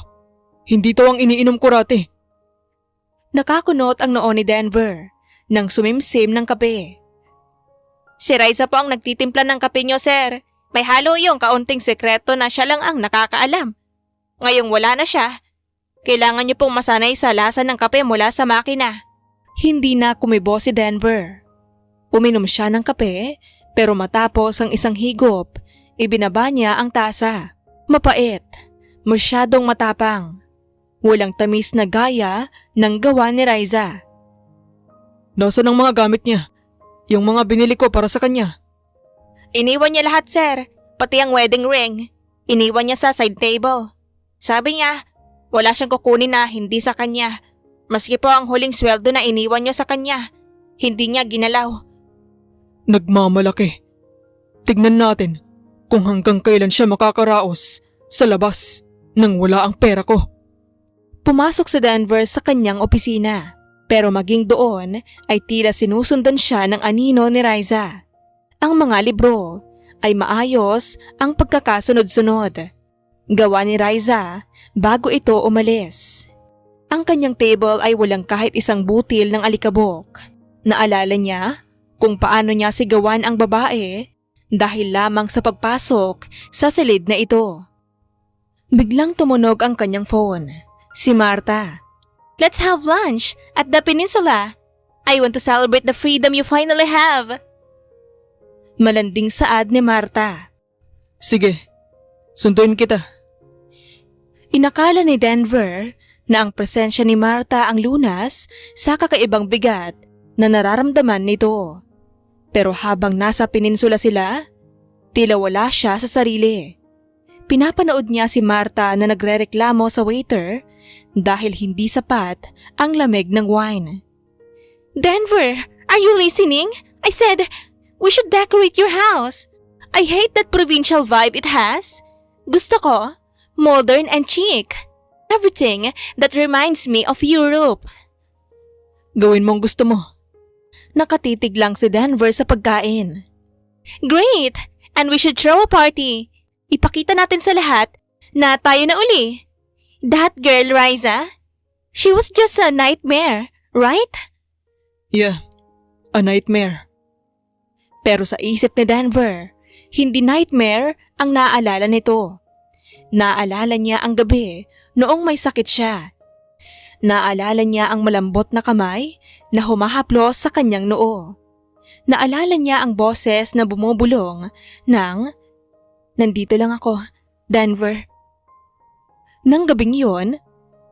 Hindi to ang iniinom ko rate. Nakakunot ang noo ni Denver nang sumimsim ng kape. Si Riza po ang nagtitimpla ng kape nyo, sir. May halo yung kaunting sekreto na siya lang ang nakakaalam. Ngayong wala na siya, kailangan niyo pong masanay sa lasa ng kape mula sa makina. Hindi na kumibo si Denver. Uminom siya ng kape, pero matapos ang isang higop, ibinaba niya ang tasa. Mapait, masyadong matapang. Walang tamis na gaya ng gawa ni Riza. Nasaan ang mga gamit niya? Yung mga binili ko para sa kanya. Iniwan niya lahat, sir. Pati ang wedding ring. Iniwan niya sa side table. Sabi niya, wala siyang kukunin na hindi sa kanya. Maski po ang huling sweldo na iniwan niyo sa kanya, hindi niya ginalaw. Nagmamalaki. Tignan natin kung hanggang kailan siya makakaraos sa labas nang wala ang pera ko. Pumasok si Denver sa kanyang opisina, pero maging doon ay tila sinusundan siya ng anino ni Riza. Ang mga libro ay maayos ang pagkakasunod-sunod. Gawa ni Riza bago ito umalis. Ang kanyang table ay walang kahit isang butil ng alikabok. Naalala niya kung paano niya sigawan ang babae dahil lamang sa pagpasok sa silid na ito. Biglang tumunog ang kanyang phone. Si Marta. Let's have lunch at the Peninsula. I want to celebrate the freedom you finally have. Malanding saad ni Marta. Sige, sunduin kita. Inakala ni Denver na ang presensya ni Marta ang lunas sa kakaibang bigat na nararamdaman nito. Pero habang nasa peninsula sila, tila wala siya sa sarili. Pinapanood niya si Marta na nagrereklamo sa waiter dahil hindi sapat ang lamig ng wine. Denver, are you listening? I said, we should decorate your house. I hate that provincial vibe it has. Gusto ko, modern and chic. Everything that reminds me of Europe. Gawin mong gusto mo. Nakatitig lang si Denver sa pagkain. Great! And we should throw a party. Ipakita natin sa lahat na tayo na uli. That girl, Riza, she was just a nightmare, right? Yeah, a nightmare. Pero sa isip ni Denver, hindi nightmare ang naaalala nito. Naalala niya ang gabi noong may sakit siya. Naalala niya ang malambot na kamay na humahaplos sa kanyang noo. Naalala niya ang boses na bumubulong ng, "Nandito lang ako, Denver." Nang gabing yun,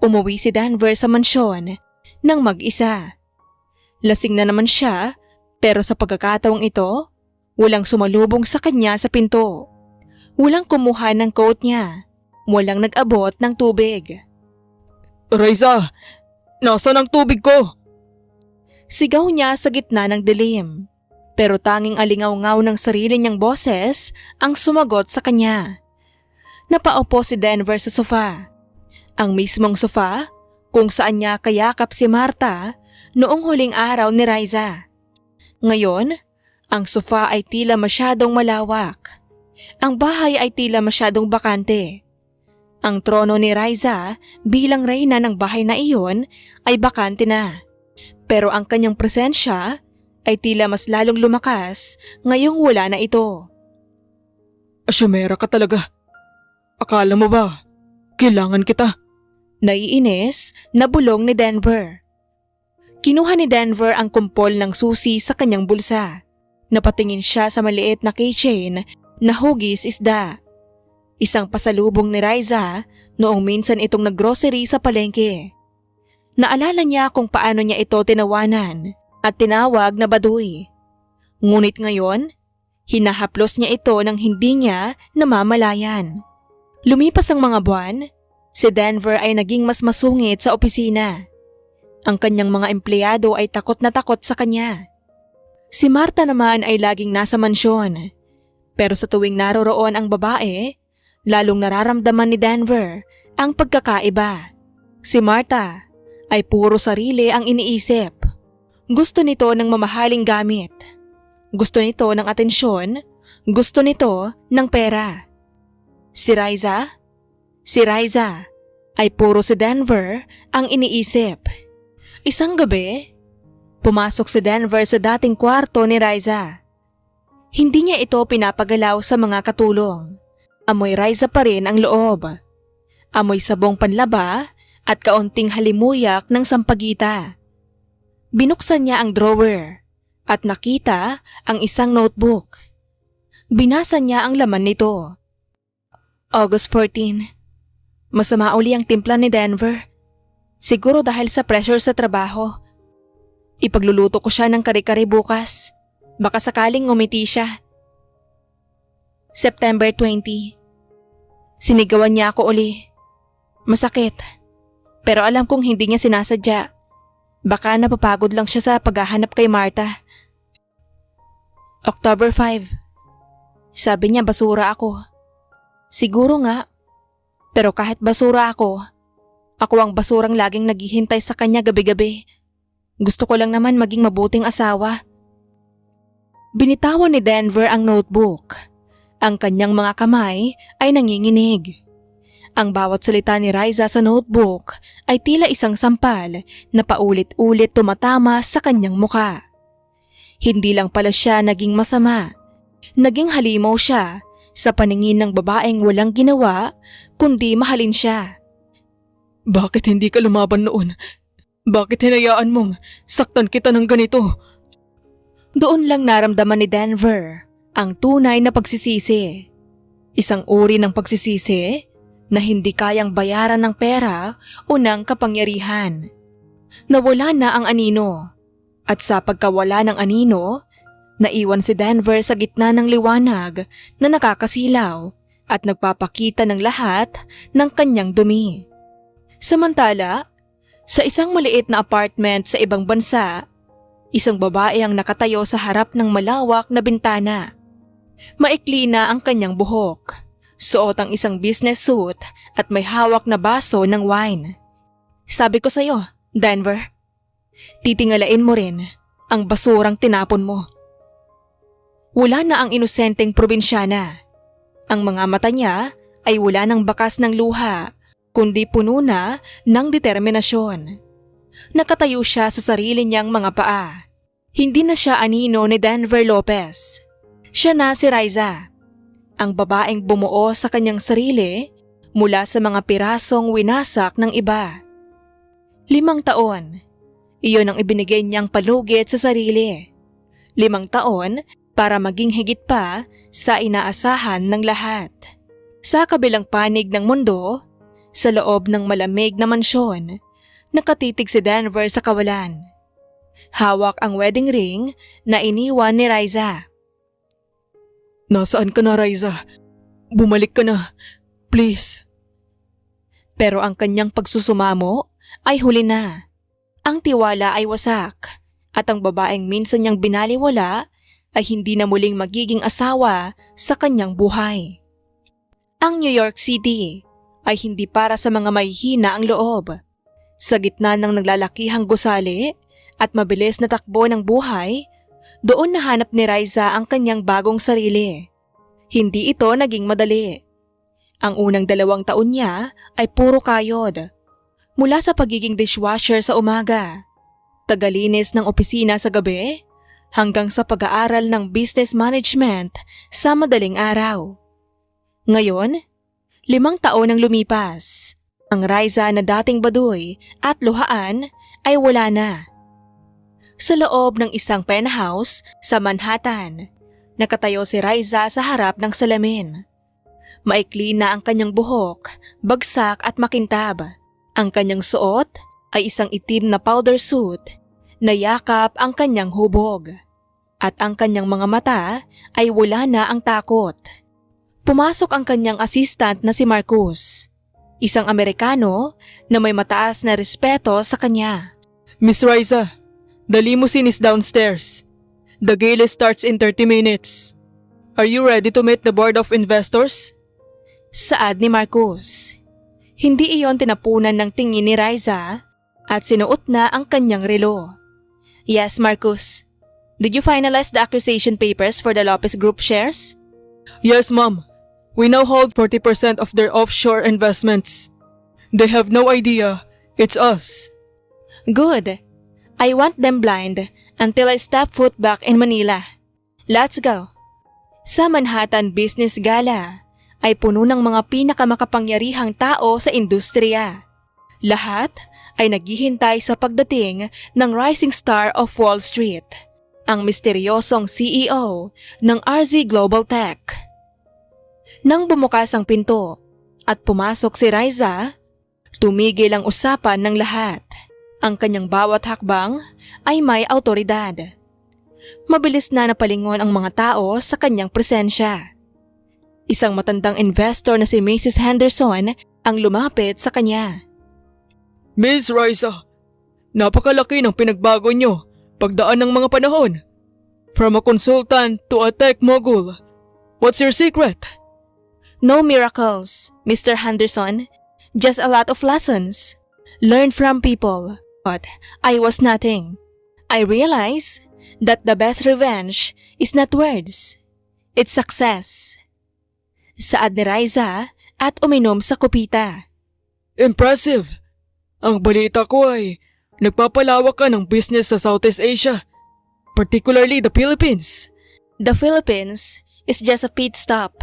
umuwi si Denver sa mansyon nang mag-isa. Lasing na naman siya, pero sa pagkakataong ito, walang sumalubong sa kanya sa pinto. Walang kumuha ng coat niya. Walang nag-abot ng tubig. Riza, nasaan ang tubig ko? Sigaw niya sa gitna ng dilim. Pero tanging alingaw-ngaw ng sarili niyang boses ang sumagot sa kanya. Napaupo si Denver sa sofa. Ang mismong sofa kung saan niya kayakap si Marta noong huling araw ni Riza. Ngayon, ang sofa ay tila masyadong malawak. Ang bahay ay tila masyadong bakante. Ang trono ni Riza bilang reyna ng bahay na iyon ay bakante na. Pero ang kanyang presensya ay tila mas lalong lumakas ngayong wala na ito. Asyamera ka talaga. Akala mo ba, kailangan kita? Naiinis na bulong ni Denver. Kinuha ni Denver ang kumpol ng susi sa kanyang bulsa. Napatingin siya sa maliit na keychain na hugis isda. Isang pasalubong ni Riza noong minsan itong naggrocery sa palengke. Naalala niya kung paano niya ito tinawanan at tinawag na baduy. Ngunit ngayon, hinahaplos niya ito ng hindi niya namamalayan. Lumipas ang mga buwan, si Denver ay naging mas masungit sa opisina. Ang kanyang mga empleyado ay takot na takot sa kanya. Si Marta naman ay laging nasa mansyon. Pero sa tuwing naroroon ang babae, lalong nararamdaman ni Denver ang pagkakaiba. Si Marta ay puro sarili ang iniisip. Gusto nito ng mamahaling gamit. Gusto nito ng atensyon. Gusto nito ng pera. Si Riza ay puro si Denver ang iniisip. Isang gabi, pumasok si Denver sa dating kwarto ni Riza. Hindi niya ito pinapagalaw sa mga katulong. Amoy Riza pa rin ang loob. Amoy sabong panlaba at kaunting halimuyak ng sampagita. Binuksan niya ang drawer at nakita ang isang notebook. Binasa niya ang laman nito. August 14. Masama uli ang timpla ni Denver. Siguro dahil sa pressure sa trabaho. Ipagluluto ko siya ng kare-kare bukas. Baka sakaling ngumiti siya. September 20. Sinigawan niya ako uli. Masakit. Pero alam kong hindi niya sinasadya. Baka napapagod lang siya sa paghahanap kay Marta. October 5. Sabi niya basura ako. Siguro nga. Pero kahit basura ako ang basurang laging naghihintay sa kanya gabi-gabi. Gusto ko lang naman maging mabuting asawa. Binitawan ni Denver ang notebook. Ang kanyang mga kamay ay nanginginig. Ang bawat salita ni Riza sa notebook ay tila isang sampal na paulit-ulit tumatama sa kanyang muka. Hindi lang pala siya naging masama. Naging halimaw siya sa paningin ng babaeng walang ginawa kundi mahalin siya. Bakit hindi ka lumaban noon? Bakit hinayaan mong saktan kita ng ganito? Doon lang naramdaman ni Denver ang tunay na pagsisisi. Isang uri ng pagsisisi na hindi kayang bayaran ng pera o ng kapangyarihan. Nawala na ang anino. At sa pagkawala ng anino, naiwan si Denver sa gitna ng liwanag na nakakasilaw at nagpapakita ng lahat ng kanyang dumi. Samantala, sa isang maliit na apartment sa ibang bansa, isang babae ang nakatayo sa harap ng malawak na bintana. Maikli na ang kanyang buhok, suot ang isang business suit at may hawak na baso ng wine. Sabi ko sa'yo, Denver, titingalain mo rin ang basurang tinapon mo. Wala na ang inosenteng probinsyana. Ang mga mata niya ay wala ng bakas ng luha, kundi puno na ng determinasyon. Nakatayo siya sa sarili niyang mga paa. Hindi na siya anino ni Denver Lopez. Siya na si Riza, ang babaeng bumuo sa kanyang sarili mula sa mga pirasong winasak ng iba. 5 taon, iyon ang ibinigay niyang palugit sa sarili. 5 taon para maging higit pa sa inaasahan ng lahat. Sa kabilang panig ng mundo, sa loob ng malamig na mansyon, nakatitig si Denver sa kawalan. Hawak ang wedding ring na iniwan ni Riza. Nasaan ka na, Riza? Bumalik ka na. Please. Pero ang kanyang pagsusumamo ay huli na. Ang tiwala ay wasak at ang babaeng minsan niyang binaliwala ay hindi na muling magiging asawa sa kanyang buhay. Ang New York City ay hindi para sa mga mahihina ang loob. Sa gitna ng naglalakihang gusali at mabilis na takbo ng buhay, doon nahanap ni Riza ang kanyang bagong sarili. Hindi ito naging madali. Ang unang 2 taon niya ay puro kayod. Mula sa pagiging dishwasher sa umaga, tagalinis ng opisina sa gabi, hanggang sa pag-aaral ng business management sa madaling araw. Ngayon, 5 taon ang lumipas. Ang Riza na dating baduy at luhaan ay wala na. Sa loob ng isang penthouse sa Manhattan, nakatayo si Riza sa harap ng salamin. Maikli na ang kanyang buhok, bagsak at makintab. Ang kanyang suot ay isang itim na powder suit na yakap ang kanyang hubog. At ang kanyang mga mata ay wala na ang takot. Pumasok ang kanyang assistant na si Marcus, isang Amerikano na may mataas na respeto sa kanya. Miss Riza, the limousine is downstairs. The gala starts in 30 minutes. Are you ready to meet the board of investors? Saad ni Marcus. Hindi iyon tinapunan ng tingin ni Riza at sinuot na ang kanyang relo. Yes, Marcus. Did you finalize the acquisition papers for the Lopez Group shares? Yes, ma'am. We now hold 40% of their offshore investments. They have no idea. It's us. Good. I want them blind until I step foot back in Manila. Let's go. Sa Manhattan Business Gala ay puno ng mga pinakamakapangyarihang tao sa industriya. Lahat ay naghihintay sa pagdating ng rising star of Wall Street, ang misteryosong CEO ng RZ Global Tech. Nang bumukas ang pinto at pumasok si Riza, tumigil ang usapan ng lahat. Ang kanyang bawat hakbang ay may awtoridad. Mabilis na napalingon ang mga tao sa kanyang presensya. Isang matandang investor na si Mrs. Henderson ang lumapit sa kanya. Miss Riza, napakalaki ng pinagbago nyo pagdaan ng mga panahon. From a consultant to a tech mogul. What's your secret? No miracles, Mr. Henderson. Just a lot of lessons. Learned from people. But I was nothing. I realized that the best revenge is not words. It's success. Saad ni Riza at uminom sa kupita. Impressive! Ang balita ko ay nagpapalawak ka ng business sa Southeast Asia, particularly the Philippines. The Philippines is just a pit stop.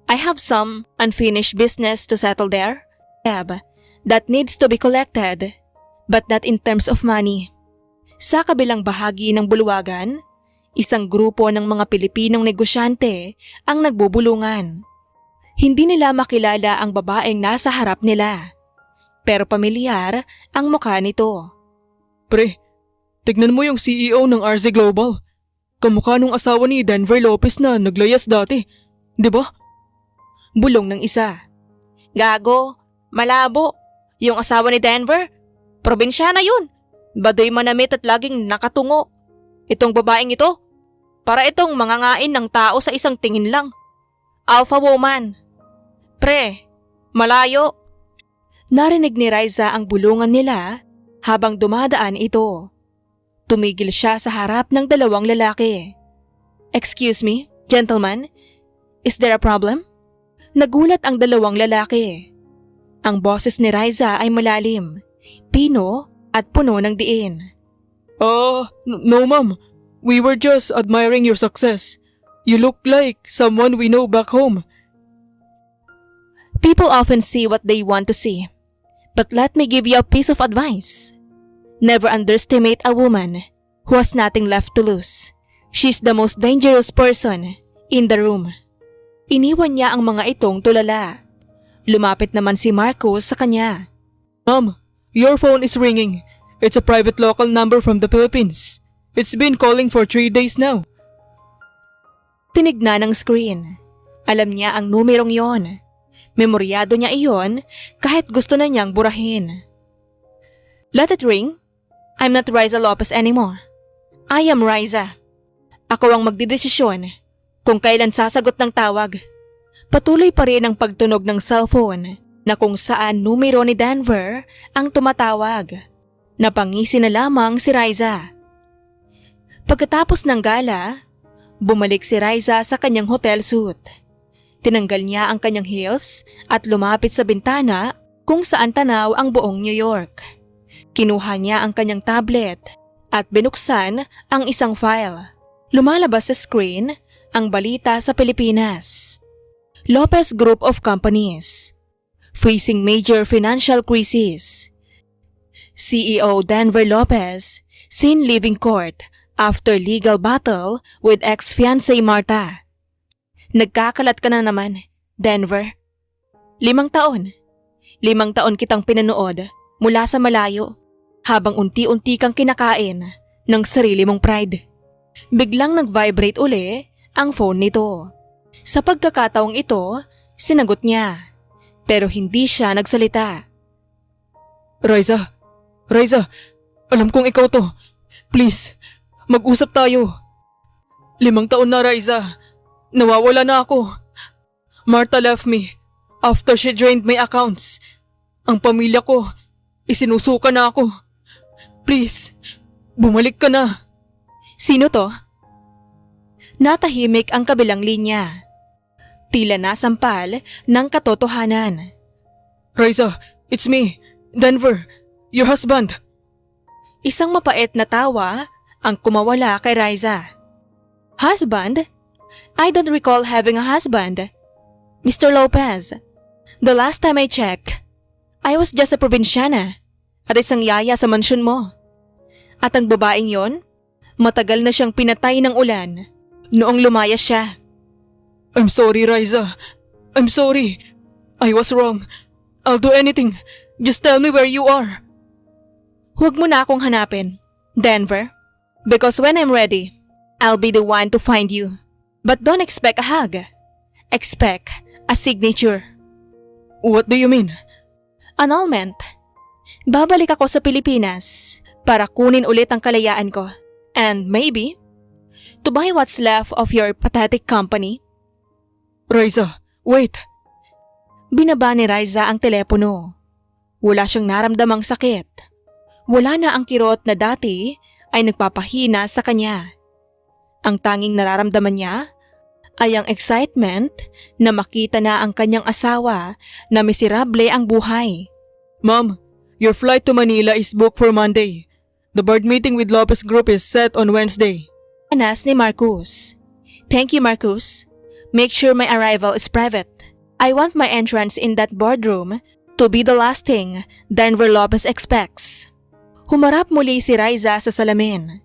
I have some unfinished business to settle there. That needs to be collected, but not in terms of money. Sa kabilang bahagi ng bulwagan, isang grupo ng mga Pilipinong negosyante ang nagbubulungan. Hindi nila makilala ang babaeng nasa harap nila, pero pamilyar ang mukha nito. Pre, tignan mo yung CEO ng RZ Global. Kamukha nung asawa ni Denver Lopez na naglayas dati, di ba? Bulong ng isa. Gago, malabo. Yung asawa ni Denver, probinsyana yun. Baduy manamit at laging nakatungo. Itong babaeng ito, para itong mangangain ng tao sa isang tingin lang. Alpha woman. Pre, malayo. Narinig ni Riza ang bulungan nila habang dumadaan ito. Tumigil siya sa harap ng dalawang lalaki. Excuse me, gentlemen, is there a problem? Nagulat ang dalawang lalaki. Ang boses ni Riza ay malalim, pino at puno ng diin. No ma'am. We were just admiring your success. You look like someone we know back home. People often see what they want to see. But let me give you a piece of advice. Never underestimate a woman who has nothing left to lose. She's the most dangerous person in the room. Iniwan niya ang mga itong tulala. Lumapit naman si Marcos sa kanya. Ma'am, your phone is ringing. It's a private local number from the Philippines. It's been calling for 3 days now. Tinignan ng screen. Alam niya ang numerong yon. Memoryado niya iyon kahit gusto na niyang burahin. Let it ring. I'm not Riza Lopez anymore. I am Riza. Ako ang magdidesisyon kung kailan sasagot ng tawag. Patuloy pa rin ang pagtunog ng cellphone na kung saan numero ni Denver ang tumatawag. Napangisi na lamang si Riza. Pagkatapos ng gala, bumalik si Riza sa kanyang hotel suit. Tinanggal niya ang kanyang heels at lumapit sa bintana kung saan tanaw ang buong New York. Kinuha niya ang kanyang tablet at binuksan ang isang file. Lumalabas sa screen ang balita sa Pilipinas. Lopez Group of Companies facing major financial crisis. CEO Denver Lopez seen leaving court after legal battle with ex-fiancée Marta. Nagkakalat ka na naman. Denver. 5 taon. 5 taon kitang pinanood mula sa malayo habang unti-unti kang kinakain ng sarili mong pride. Biglang nag-vibrate uli ang phone nito. Sa pagkakataong ito, sinagot niya. Pero hindi siya nagsalita. Riza, alam kong ikaw to. Please, mag-usap tayo. 5 taon na, Riza. Nawawala na ako. Martha left me after she drained my accounts. Ang pamilya ko, isinusuka na ako. Please, bumalik ka na. Sino to? Natahimik ang kabilang linya. Tila nasampal ng katotohanan. Riza, it's me, Denver, your husband. Isang mapait na tawa ang kumawala kay Riza. Husband? I don't recall having a husband. Mr. Lopez, the last time I checked, I was just a probinsyana at isang yaya sa mansyon mo. At ang babaeng yon, matagal na siyang pinatay ng ulan noong lumayas siya. I'm sorry, Riza. I'm sorry. I was wrong. I'll do anything. Just tell me where you are. Huwag mo na akong hanapin, Denver. Because when I'm ready, I'll be the one to find you. But don't expect a hug. Expect a signature. What do you mean? Annulment. Babalik ako sa Pilipinas para kunin ulit ang kalayaan ko. And maybe, to buy what's left of your pathetic company. Riza, wait. Binaba ni Riza ang telepono. Wala siyang naramdamang sakit. Wala na ang kirot na dati ay nagpapahina sa kanya. Ang tanging nararamdaman niya ay ang excitement na makita na ang kanyang asawa na miserable ang buhay. Ma'am, your flight to Manila is booked for Monday. The board meeting with Lopez Group is set on Wednesday. Anas ni Marcus. Thank you, Marcus. Make sure my arrival is private. I want my entrance in that boardroom to be the last thing Denver Lopez expects. Humarap muli si Riza sa salamin.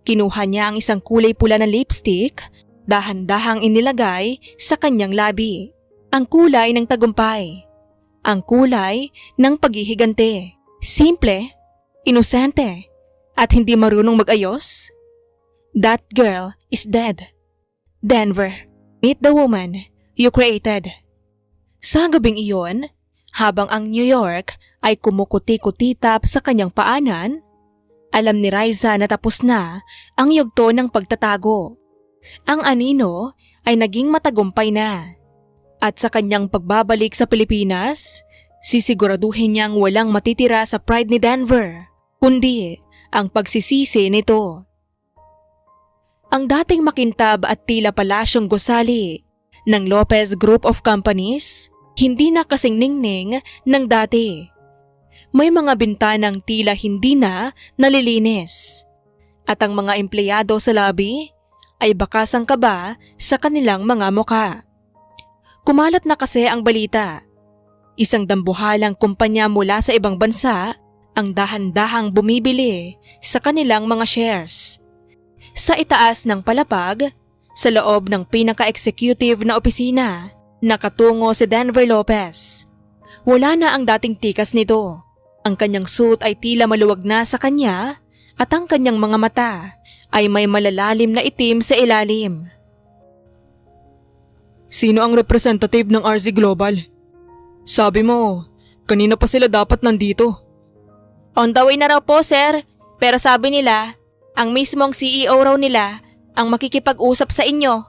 Kinuha niya ang isang kulay pula na lipstick, dahan-dahang inilagay sa kanyang labi. Ang kulay ng tagumpay. Ang kulay ng paghihigante. Simple, inosente, at hindi marunong mag-ayos. That girl is dead. Denver, meet the woman you created. Sa gabing iyon, habang ang New York ay kumukuti-kutitap sa kanyang paanan, alam ni Riza na tapos na ang yugto ng pagtatago. Ang anino ay naging matagumpay na. At sa kanyang pagbabalik sa Pilipinas, sisiguraduhin niyang walang matitira sa pride ni Denver, kundi ang pagsisisi nito. Ang dating makintab at tila palasyong gusali ng Lopez Group of Companies, hindi na kasing ningning ng dati. May mga bintanang tila hindi na nalilinis. At ang mga empleyado sa lobby ay bakasang kaba sa kanilang mga muka. Kumalat na kasi ang balita. Isang dambuhalang kumpanya mula sa ibang bansa ang dahan-dahang bumibili sa kanilang mga shares. Sa itaas ng palapag, sa loob ng pinaka-executive na opisina, nakatungo si Denver Lopez. Wala na ang dating tikas nito. Ang kanyang suit ay tila maluwag na sa kanya at ang kanyang mga mata ay may malalalim na itim sa ilalim. Sino ang representative ng RZ Global? Sabi mo, kanina pa sila dapat nandito. On the way na raw po, sir. Pero sabi nila, ang mismong CEO raw nila ang makikipag-usap sa inyo.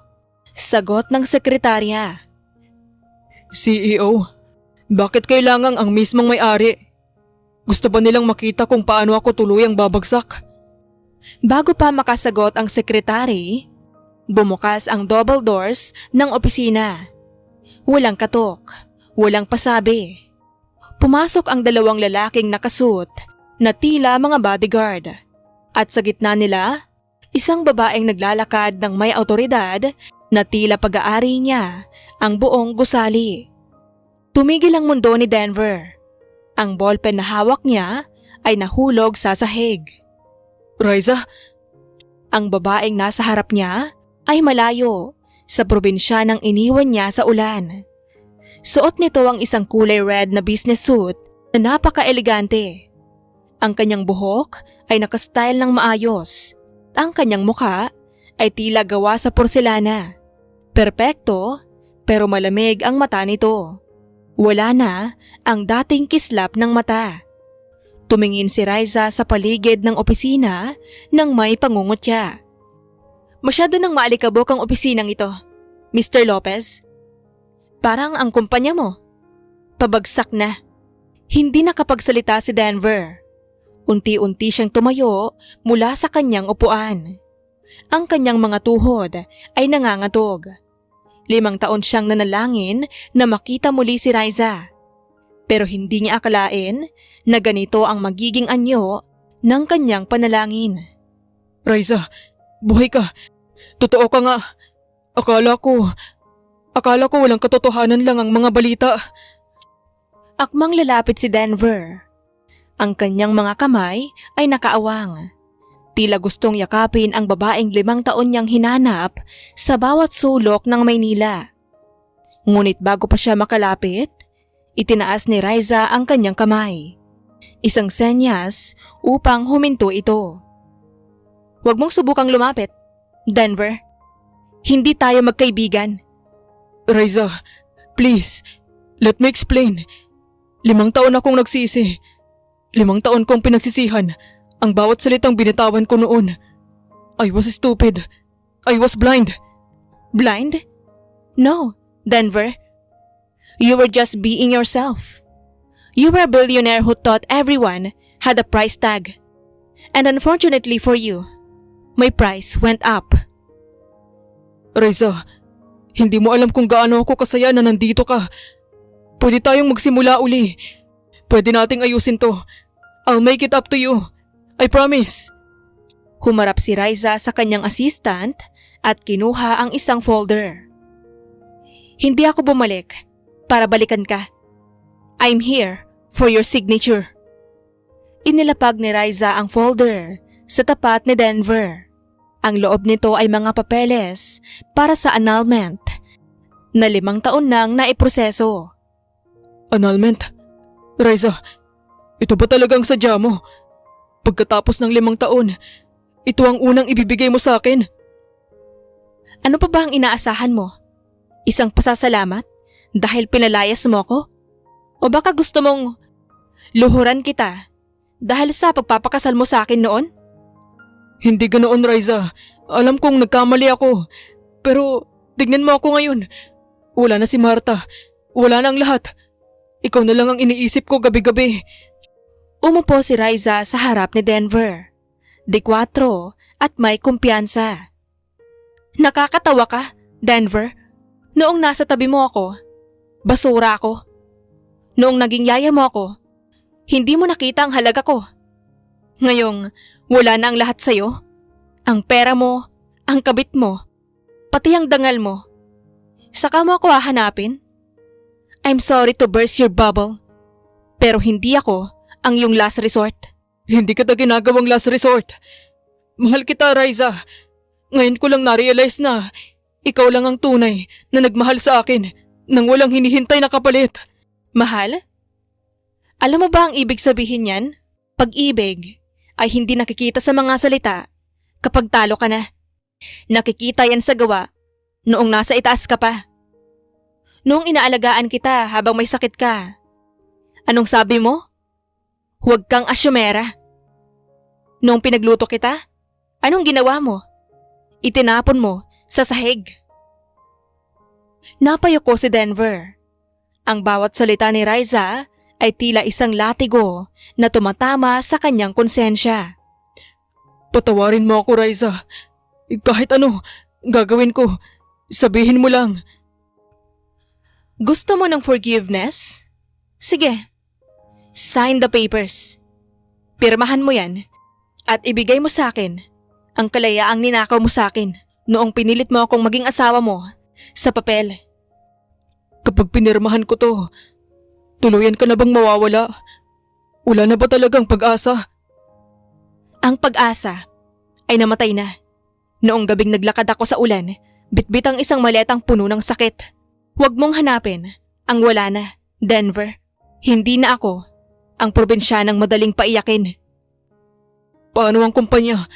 Sagot ng sekretarya. CEO? Bakit kailangang ang mismong may-ari? Gusto ba nilang makita kung paano ako tuluyang babagsak? Bago pa makasagot ang sekretary, bumukas ang double doors ng opisina. Walang katok, walang pasabi. Pumasok ang dalawang lalaking nakasuot na tila mga bodyguard. At sa gitna nila, isang babaeng naglalakad ng may awtoridad na tila pag-aari niya ang buong gusali. Tumigil ang mundo ni Denver. Ang ballpen na hawak niya ay nahulog sa sahig. Riza? Ang babaeng nasa harap niya ay malayo sa probinsya nang iniwan niya sa ulan. Suot nito ang isang kulay red na business suit na napaka-elegante. Ang kanyang buhok ay nakastyle ng maayos. Ang kanyang mukha ay tila gawa sa porselana. Perpekto, pero malamig ang mata nito. Wala na ang dating kislap ng mata. Tumingin si Riza sa paligid ng opisina nang may pangungutya. Masyado nang maalikabok ang opisinang ito, Mr. Lopez. Parang ang kumpanya mo. Pabagsak na. Hindi nakapagsalita si Denver. Unti-unti siyang tumayo mula sa kanyang upuan. Ang kanyang mga tuhod ay nangangatog. 5 taon siyang nanalangin na makita muli si Riza. Pero hindi niya akalain na ganito ang magiging anyo ng kanyang panalangin. Riza, buhay ka. Totoo ka nga. Akala ko walang katotohanan lang ang mga balita. Akmang lalapit si Denver. Ang kanyang mga kamay ay nakaawang. Tila gustong yakapin ang babaeng 5 taon niyang hinanap sa bawat sulok ng Maynila. Ngunit bago pa siya makalapit, itinaas ni Riza ang kanyang kamay. Isang senyas upang huminto ito. Huwag mong subukang lumapit, Denver. Hindi tayo magkaibigan. Riza, please, let me explain. 5 taon akong nagsisi. 5 taon kong pinagsisihan ang bawat salitang binitawan ko noon. I was stupid. I was blind. Blind? No, Denver. You were just being yourself. You were a billionaire who thought everyone had a price tag. And unfortunately for you, my price went up. Riza, hindi mo alam kung gaano ako kasaya na nandito ka. Pwede tayong magsimula uli. Pwede nating ayusin to. I'll make it up to you. I promise. Humarap si Riza sa kanyang assistant at kinuha ang isang folder. Hindi ako bumalik para balikan ka. I'm here for your signature. Inilapag ni Riza ang folder sa tapat ni Denver. Ang loob nito ay mga papeles para sa annulment na 5 taon nang naiproseso. Annulment? Riza, ito ba talagang sadya mo? Pagkatapos ng 5 taon, ito ang unang ibibigay mo sa akin. Ano pa ba ang inaasahan mo? Isang pasasalamat dahil pinalayas mo ko? O baka gusto mong luhuran kita dahil sa pagpapakasal mo sa akin noon? Hindi ganoon, Riza. Alam kong nagkamali ako. Pero tignan mo ako ngayon. Wala na si Marta. Wala na ang lahat. Ikaw na lang ang iniisip ko gabi-gabi. Umupo si Riza sa harap ni Denver. De 4 at may kumpiyansa. Nakakatawa ka, Denver. Noong nasa tabi mo ako, basura ako. Noong naging yaya mo ako, hindi mo nakita ang halaga ko. Ngayong wala na ang lahat sa'yo. Ang pera mo, ang kabit mo, pati ang dangal mo. Saka mo ako hahanapin? I'm sorry to burst your bubble, pero hindi ako ang iyong last resort. Hindi kita ginagawang last resort. Mahal kita, Riza. Ngayon ko lang na-realize na ikaw lang ang tunay na nagmahal sa akin nang walang hinihintay na kapalit. Mahal? Alam mo ba ang ibig sabihin niyan? Pag-ibig ay hindi nakikita sa mga salita kapag talo ka na. Nakikita yan sa gawa noong nasa itaas ka pa. Noong inaalagaan kita habang may sakit ka. Anong sabi mo? Huwag kang asyumera. Noong pinagluto kita, anong ginawa mo? Itinapon mo sa sahig. Napayuko si Denver. Ang bawat salita ni Riza ay tila isang latigo na tumatama sa kanyang konsensya. Patawarin mo ako, Riza. Kahit ano, gagawin ko. Sabihin mo lang. Gusto mo ng forgiveness? Sige. Sign the papers. Pirmahan mo yan at ibigay mo sa akin ang kalayaang ninakaw mo sa akin noong pinilit mo akong maging asawa mo sa papel. Kapag pinirmahan ko to, tuluyan ka na bang mawawala? Wala na ba talagang pag-asa? Ang pag-asa ay namatay na. Noong gabing naglakad ako sa ulan, bitbit ang isang maletang puno ng sakit. Huwag mong hanapin ang wala na, Denver. Hindi na ako ang probinsyanang madaling paiyakin. Paano ang kumpanya?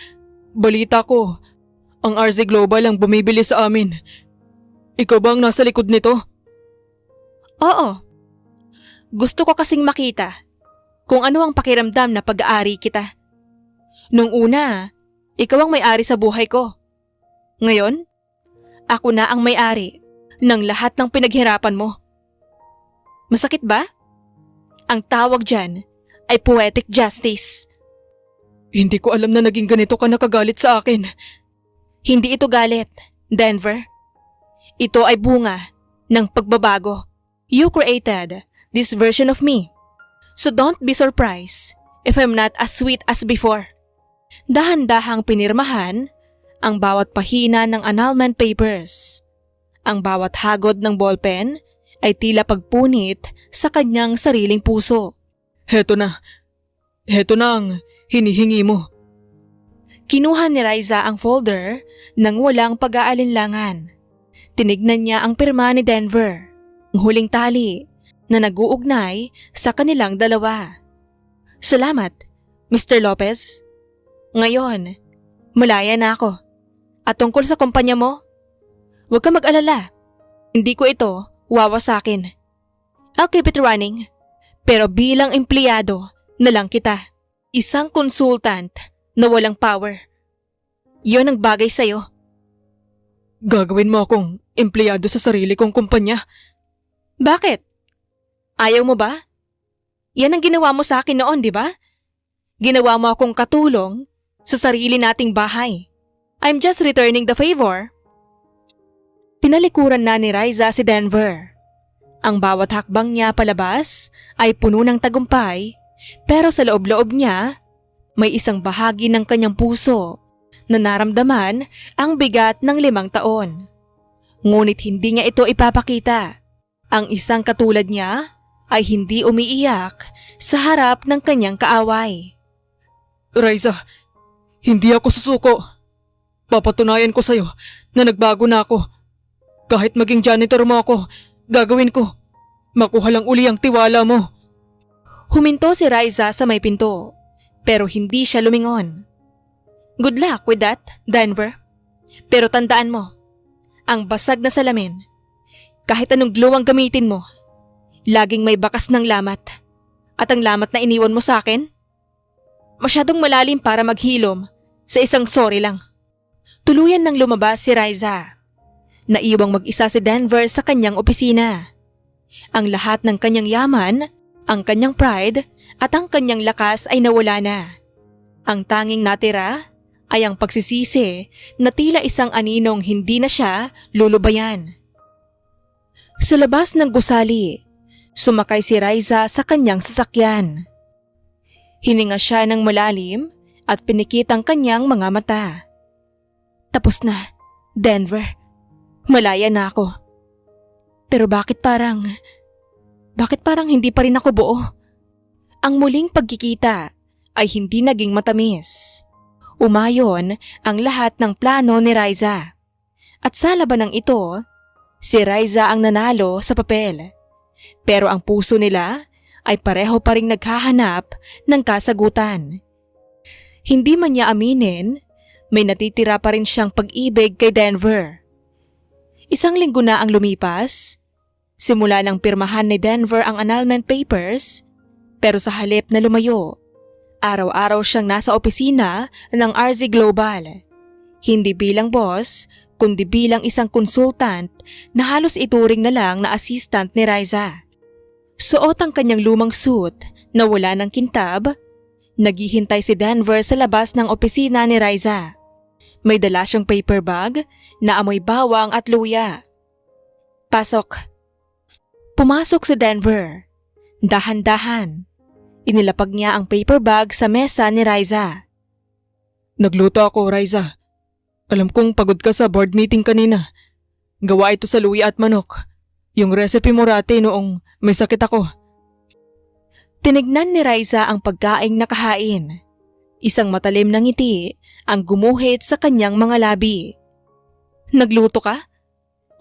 Balita ko, ang RZ Global ang bumibili sa amin. Ikaw ba ang nasa likod nito? Oo. Gusto ko kasing makita kung ano ang pakiramdam na pag-aari kita. Nung una, ikaw ang may-ari sa buhay ko. Ngayon, ako na ang may-ari ng lahat ng pinaghirapan mo. Masakit ba? Ang tawag dyan ay poetic justice. Hindi ko alam na naging ganito ka nakagalit sa akin. Hindi ito galit, Denver. Ito ay bunga ng pagbabago. You created this version of me. So don't be surprised if I'm not as sweet as before. Dahan-dahang pinirmahan ang bawat pahina ng annulment papers. Ang bawat hagod ng ballpen ay tila pagpunit sa kanyang sariling puso. Heto na. Heto na ang hinihingi mo. Kinuha ni Riza ang folder nang walang pag-aalinlangan. Tinignan niya ang pirma ni Denver, ang huling tali na nag-uugnay sa kanilang dalawa. Salamat, Mr. Lopez. Ngayon, malaya na ako. At tungkol sa kumpanya mo, huwag ka mag-alala. Hindi ko ito wawasakin. I'll keep it running. Pero bilang empleyado na lang kita. Isang consultant na walang power. Yon ang bagay sa'yo. Gagawin mo akong empleyado sa sarili kong kumpanya. Bakit? Ayaw mo ba? Yan ang ginawa mo sa akin noon, di ba? Ginawa mo akong katulong sa sarili nating bahay. I'm just returning the favor. Tinalikuran na ni Riza si Denver. Ang bawat hakbang niya palabas ay puno ng tagumpay, pero sa loob-loob niya, may isang bahagi ng kanyang puso na naramdaman ang bigat ng 5 taon. Ngunit hindi niya ito ipapakita. Ang isang katulad niya ay hindi umiiyak sa harap ng kanyang kaaway. Riza, hindi ako susuko. Papatunayan ko sa'yo na nagbago na ako. Kahit maging janitor mo ako, gagawin ko. Makuha lang uli ang tiwala mo. Huminto si Riza sa may pinto, pero hindi siya lumingon. Good luck with that, Denver. Pero tandaan mo, ang basag na salamin, kahit anong glue ang gamitin mo, laging may bakas ng lamat. At ang lamat na iniwan mo sa akin, masyadong malalim para maghilom sa isang sorry lang. Tuluyan nang lumabas si Riza. Naiwang mag-isa si Denver sa kanyang opisina. Ang lahat ng kanyang yaman, ang kanyang pride at ang kanyang lakas ay nawala na. Ang tanging natira ay ang pagsisisi na tila isang aninong hindi na siya lulubayan. Sa labas ng gusali, sumakay si Riza sa kanyang sasakyan. Hininga siya ng malalim at pinikit ang kanyang mga mata. Tapos na, Denver. Malaya na ako. Pero bakit parang hindi pa rin ako buo? Ang muling pagkikita ay hindi naging matamis. Umayon ang lahat ng plano ni Riza. At sa labanang ito, si Riza ang nanalo sa papel. Pero ang puso nila ay pareho pa ring naghahanap ng kasagutan. Hindi man niya aminin, may natitira pa rin siyang pag-ibig kay Denver. Isang linggo na ang lumipas. Simula nang pirmahan ni Denver ang annulment papers, pero sa halip na lumayo, araw-araw siyang nasa opisina ng RZ Global. Hindi bilang boss, kundi bilang isang consultant na halos ituring na lang na assistant ni Riza. Suot ang kanyang lumang suit na wala ng kintab, naghihintay si Denver sa labas ng opisina ni Riza. May dala siyang paper bag na amoy bawang at luya. Pasok. Pumasok si Denver. Dahan-dahan. Inilapag niya ang paper bag sa mesa ni Riza. Nagluto ako, Riza. Alam kong pagod ka sa board meeting kanina. Gawa ito sa luya at manok. Yung recipe mo rati noong may sakit ako. Tinignan ni Riza ang pagkaing nakahain. Isang matalim na ngiti ang gumuhit sa kanyang mga labi. Nagluto ka?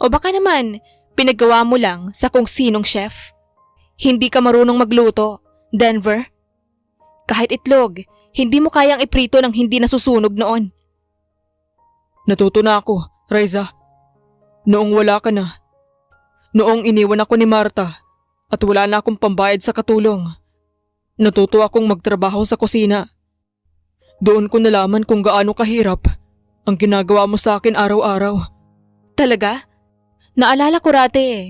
O baka naman Pinagawa mo lang sa kung sinong chef. Hindi ka marunong magluto, Denver. Kahit itlog, hindi mo kayang iprito ng hindi nasusunog noon. Natuto na ako, Riza. Noong wala ka na. Noong iniwan ako ni Marta at wala na akong pambayad sa katulong. Natuto akong magtrabaho sa kusina. Doon ko nalaman kung gaano kahirap ang ginagawa mo sa akin araw-araw. Talaga? Naalala ko rati eh.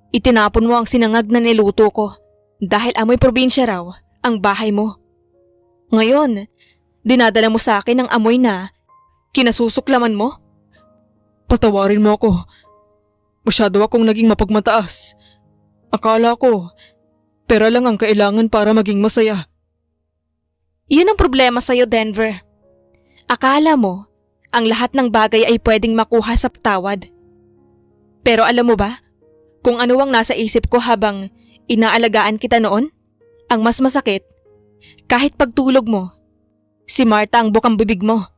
Itinapon mo ang sinangag na niluto ko dahil amoy probinsya raw ang bahay mo. Ngayon, dinadala mo sa akin ang amoy na kinasusuklaman mo? Patawarin mo ako. Masyado akong naging mapagmataas. Akala ko, pera lang ang kailangan para maging masaya. Yun ang problema sa'yo, Denver. Akala mo, ang lahat ng bagay ay pwedeng makuha sa tawad. Pero alam mo ba, kung ano ang nasa isip ko habang inaalagaan kita noon? Ang mas masakit, kahit pagtulog mo, si Marta ang bukang bibig mo.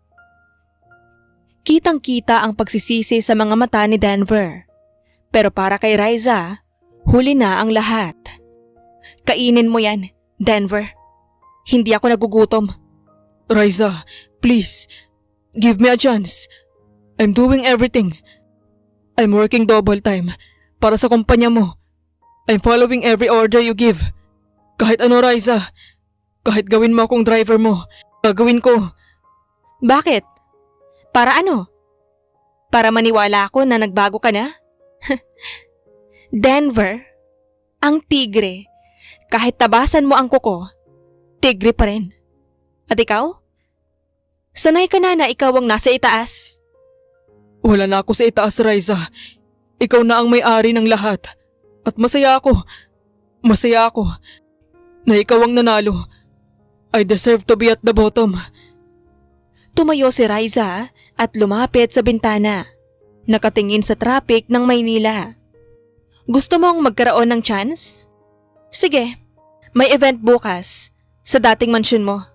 Kitang-kita ang pagsisisi sa mga mata ni Denver. Pero para kay Riza, huli na ang lahat. Kainin mo yan, Denver. Hindi ako nagugutom. Riza, please, give me a chance. I'm doing everything. I'm working double time para sa kumpanya mo. I'm following every order you give. Kahit ano, Riza. Kahit gawin mo akong driver mo, gagawin ko. Bakit? Para ano? Para maniwala ako na nagbago ka na? Denver, ang tigre, kahit tabasan mo ang kuko, tigre pa rin. At ikaw? Sanay ka na ikaw ang nasa itaas. Wala na ako sa itaas, Riza. Ikaw na ang may-ari ng lahat. At masaya ako. Masaya ako na ikaw ang nanalo. I deserve to be at the bottom. Tumayo si Riza at lumapit sa bintana. Nakatingin sa traffic ng Maynila. Gusto mong magkaroon ng chance? Sige, may event bukas sa dating mansyon mo.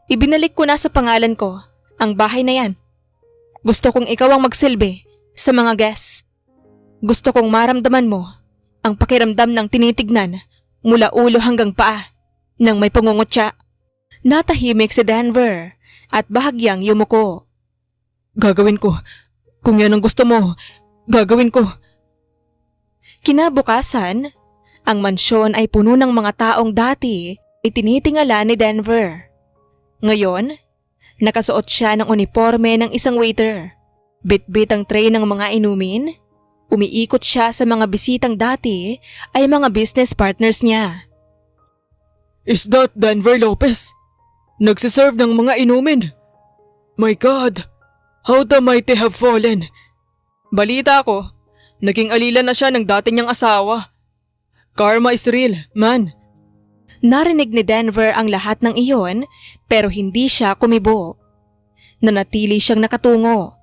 Ibinalik ko na sa pangalan ko ang bahay na yan. Gusto kong ikaw ang magsilbi sa mga guests. Gusto kong maramdaman mo ang pakiramdam ng tinitignan mula ulo hanggang paa ng may pangungutya. Natahimik si Denver at bahagyang yumuko. Gagawin ko. Kung yan ang gusto mo, gagawin ko. Kinabukasan, ang mansyon ay puno ng mga taong dati itinitingala ni Denver. Ngayon, nakasuot siya ng uniforme ng isang waiter. Bit-bit ang tray ng mga inumin. Umiikot siya sa mga bisitang dati ay mga business partners niya. Is that Denver Lopez? Nagsiserve ng mga inumin. My God, how the mighty have fallen. Balita ko, naging alila na siya ng dati niyang asawa. Karma is real, man. Narinig ni Denver ang lahat ng iyon pero hindi siya kumibo. Nanatili siyang nakatungo.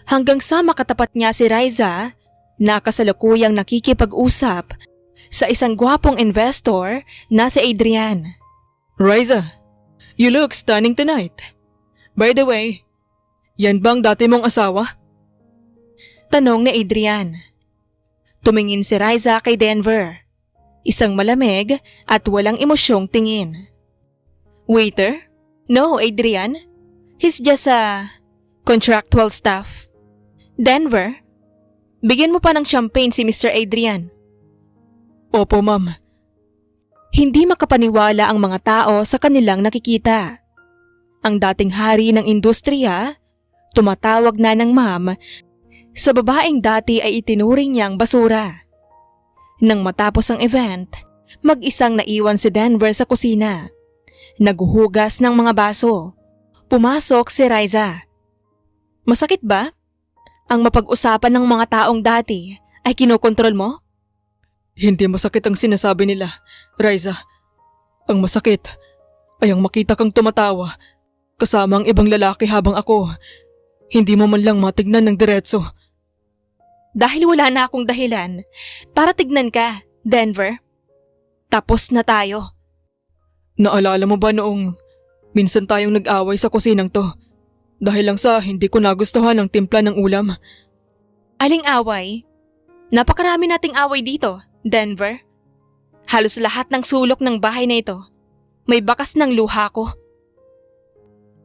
Hanggang sa makatapat niya si Riza na kasalukuyang nakikipag-usap sa isang gwapong investor na si Adrian. Riza, you look stunning tonight. By the way, yan bang dati mong asawa? Tanong ni Adrian. Tumingin si Riza kay Denver. Isang malamig at walang emosyong tingin. Waiter? No, Adrian. He's just a contractual staff. Denver, bigyan mo pa ng champagne si Mr. Adrian. Opo, ma'am. Hindi makapaniwala ang mga tao sa kanilang nakikita. Ang dating hari ng industriya, tumatawag na ng ma'am sa babaeng dati ay itinuring niyang basura. Nang matapos ang event, mag-isang naiwan si Denver sa kusina. Naghuhugas ng mga baso. Pumasok si Riza. Masakit ba? Ang mapag-usapan ng mga taong dati ay kinokontrol mo? Hindi masakit ang sinasabi nila, Riza. Ang masakit ay ang makita kang tumatawa kasama ang ibang lalaki habang ako hindi mo man lang matignan ng diretso. Dahil wala na akong dahilan para tignan ka, Denver. Tapos na tayo. Naalala mo ba noong minsan tayong nag-away sa kusinang to dahil lang sa hindi ko nagustuhan ang timpla ng ulam? Aling away? Napakarami nating away dito, Denver. Halos lahat ng sulok ng bahay na ito, may bakas ng luha ko.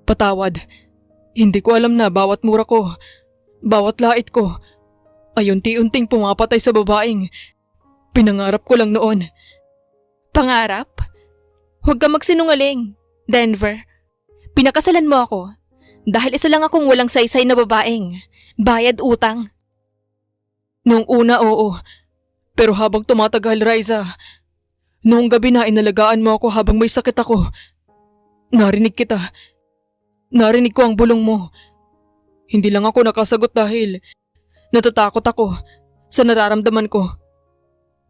Patawad. Hindi ko alam na bawat mura ko, bawat lait ko, ay unti-unting pumapatay sa babaeng pinangarap ko lang noon. Pangarap? Huwag ka magsinungaling, Denver. Pinakasalan mo ako dahil isa lang akong walang saysay na babaeng bayad utang. Noong una, oo. Pero habang tumatagal, Riza, noong gabi na inalagaan mo ako habang may sakit ako, narinig kita. Narinig ko ang bulong mo. Hindi lang ako nakasagot dahil natatakot ako sa nararamdaman ko.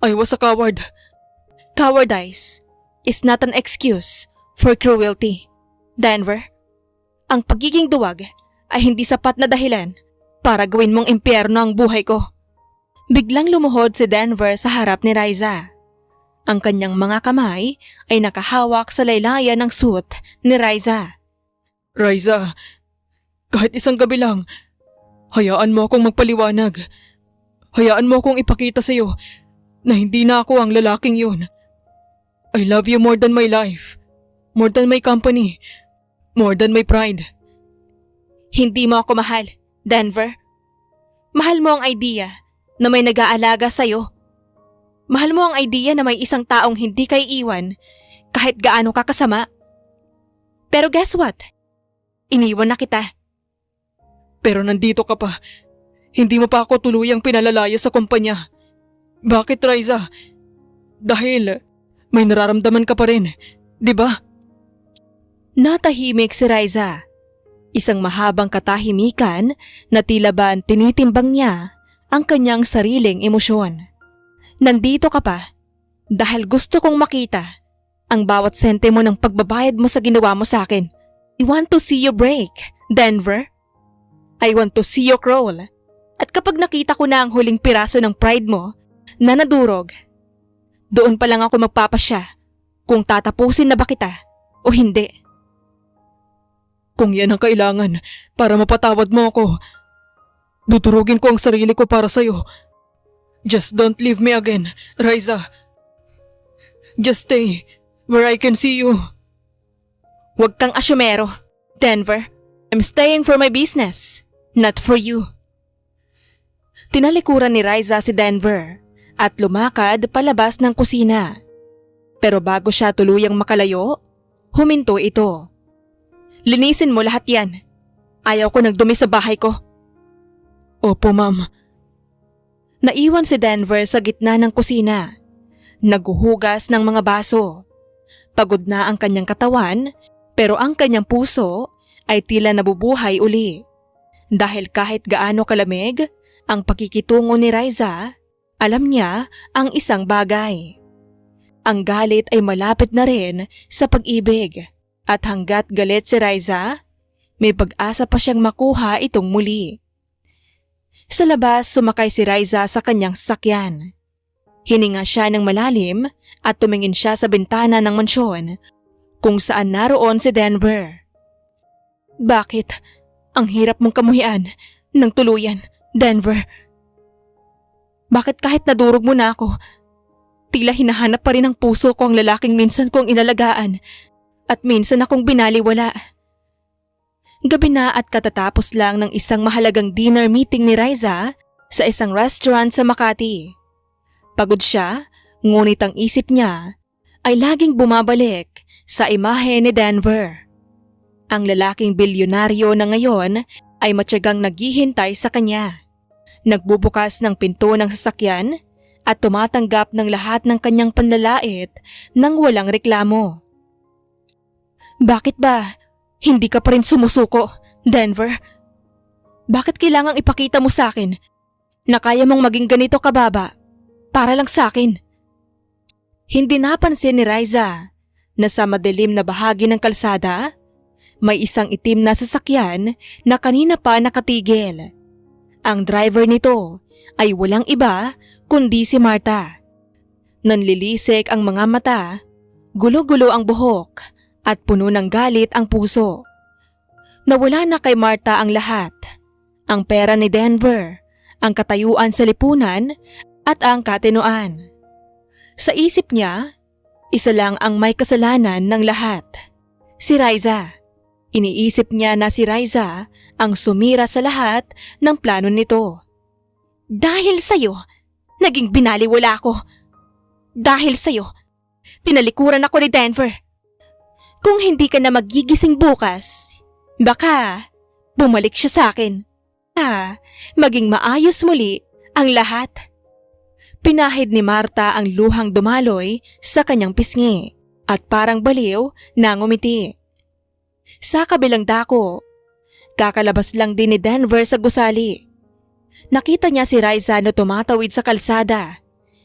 I was a coward. Cowardice is not an excuse for cruelty, Denver. Ang pagiging duwag ay hindi sapat na dahilan para gawin mong impyerno ang buhay ko. Biglang lumuhod si Denver sa harap ni Riza. Ang kanyang mga kamay ay nakahawak sa laylayan ng suit ni Riza. Riza, kahit isang gabi lang, hayaan mo akong magpaliwanag. Hayaan mo akong ipakita sa'yo na hindi na ako ang lalaking yun. I love you more than my life, more than my company, more than my pride. Hindi mo ako mahal, Denver. Mahal mo ang idea na may nag-aalaga sa'yo. Mahal mo ang idea na may isang taong hindi kay iwan kahit gaano ka kasama. Pero guess what? Iniwan na kita. Pero nandito ka pa. Hindi mo pa ako tuluyang pinalalaya sa kumpanya. Bakit, Riza? Dahil may nararamdaman ka pa rin, di ba? Natahimik si Riza. Isang mahabang katahimikan na tila ba tinitimbang niya ang kanyang sariling emosyon. Nandito ka pa dahil gusto kong makita ang bawat sentimo ng pagbabayad mo sa ginawa mo sa akin. I want to see you break, Denver. I want to see you crawl. At kapag nakita ko na ang huling piraso ng pride mo na nadurog, doon pa lang ako magpapasya kung tatapusin na ba kita o hindi. Kung yan ang kailangan para mapatawad mo ako, dudurugin ko ang sarili ko para sa'yo. Just don't leave me again, Riza. Just stay where I can see you. Huwag kang asyumero, Denver. I'm staying for my business, not for you. Tinalikuran ni Riza si Denver at lumakad palabas ng kusina. Pero bago siya tuluyang makalayo, huminto ito. Linisin mo lahat yan. Ayaw ko nagdumi sa bahay ko. Opo, ma'am. Naiwan si Denver sa gitna ng kusina. Naghuhugas ng mga baso. Pagod na ang kanyang katawan, pero ang kanyang puso ay tila nabubuhay uli. Dahil kahit gaano kalamig ang pakikitungo ni Riza, alam niya ang isang bagay. Ang galit ay malapit na rin sa pag-ibig. At hanggat galit si Riza, may pag-asa pa siyang makuha itong muli. Sa labas, sumakay si Riza sa kanyang sasakyan. Hininga siya ng malalim at tumingin siya sa bintana ng mansyon kung saan naroon si Denver. Bakit? Ang hirap mong kamuhian ng tuluyan, Denver. Bakit kahit nadurog mo na ako, tila hinahanap pa rin ng puso ko ang lalaking minsan kong inalagaan at minsan akong binaliwala. Gabi na at katatapos lang ng isang mahalagang dinner meeting ni Riza sa isang restaurant sa Makati. Pagod siya, ngunit ang isip niya ay laging bumabalik sa imahe ni Denver. Ang lalaking bilyonaryo na ngayon ay matyagang naghihintay sa kanya. Nagbubukas ng pinto ng sasakyan at tumatanggap ng lahat ng kanyang panlalait nang walang reklamo. Bakit ba hindi ka pa rin sumusuko, Denver? Bakit kailangang ipakita mo sa akin na kaya mong maging ganito kababa para lang sa akin? Hindi napansin ni Riza na sa madilim na bahagi ng kalsada, may isang itim na sasakyan na kanina pa nakatigil. Ang driver nito ay walang iba kundi si Marta. Nanlilisik ang mga mata, gulo-gulo ang buhok, at puno ng galit ang puso. Nawala na kay Marta ang lahat. Ang pera ni Denver, ang katayuan sa lipunan at ang katinoan. Sa isip niya, isa lang ang may kasalanan ng lahat. Si Riza. Iniisip niya na si Riza ang sumira sa lahat ng plano nito. Dahil sa'yo, naging binaliwala ako. Dahil sa'yo, tinalikuran ako ni Denver. Kung hindi ka na magigising bukas, baka bumalik siya sa akin. Maging maayos muli ang lahat. Pinahid ni Marta ang luhang dumaloy sa kanyang pisngi at parang baliw na ngumiti. Sa kabilang dako, kakalabas lang din ni Denver sa gusali. Nakita niya si Riza na tumatawid sa kalsada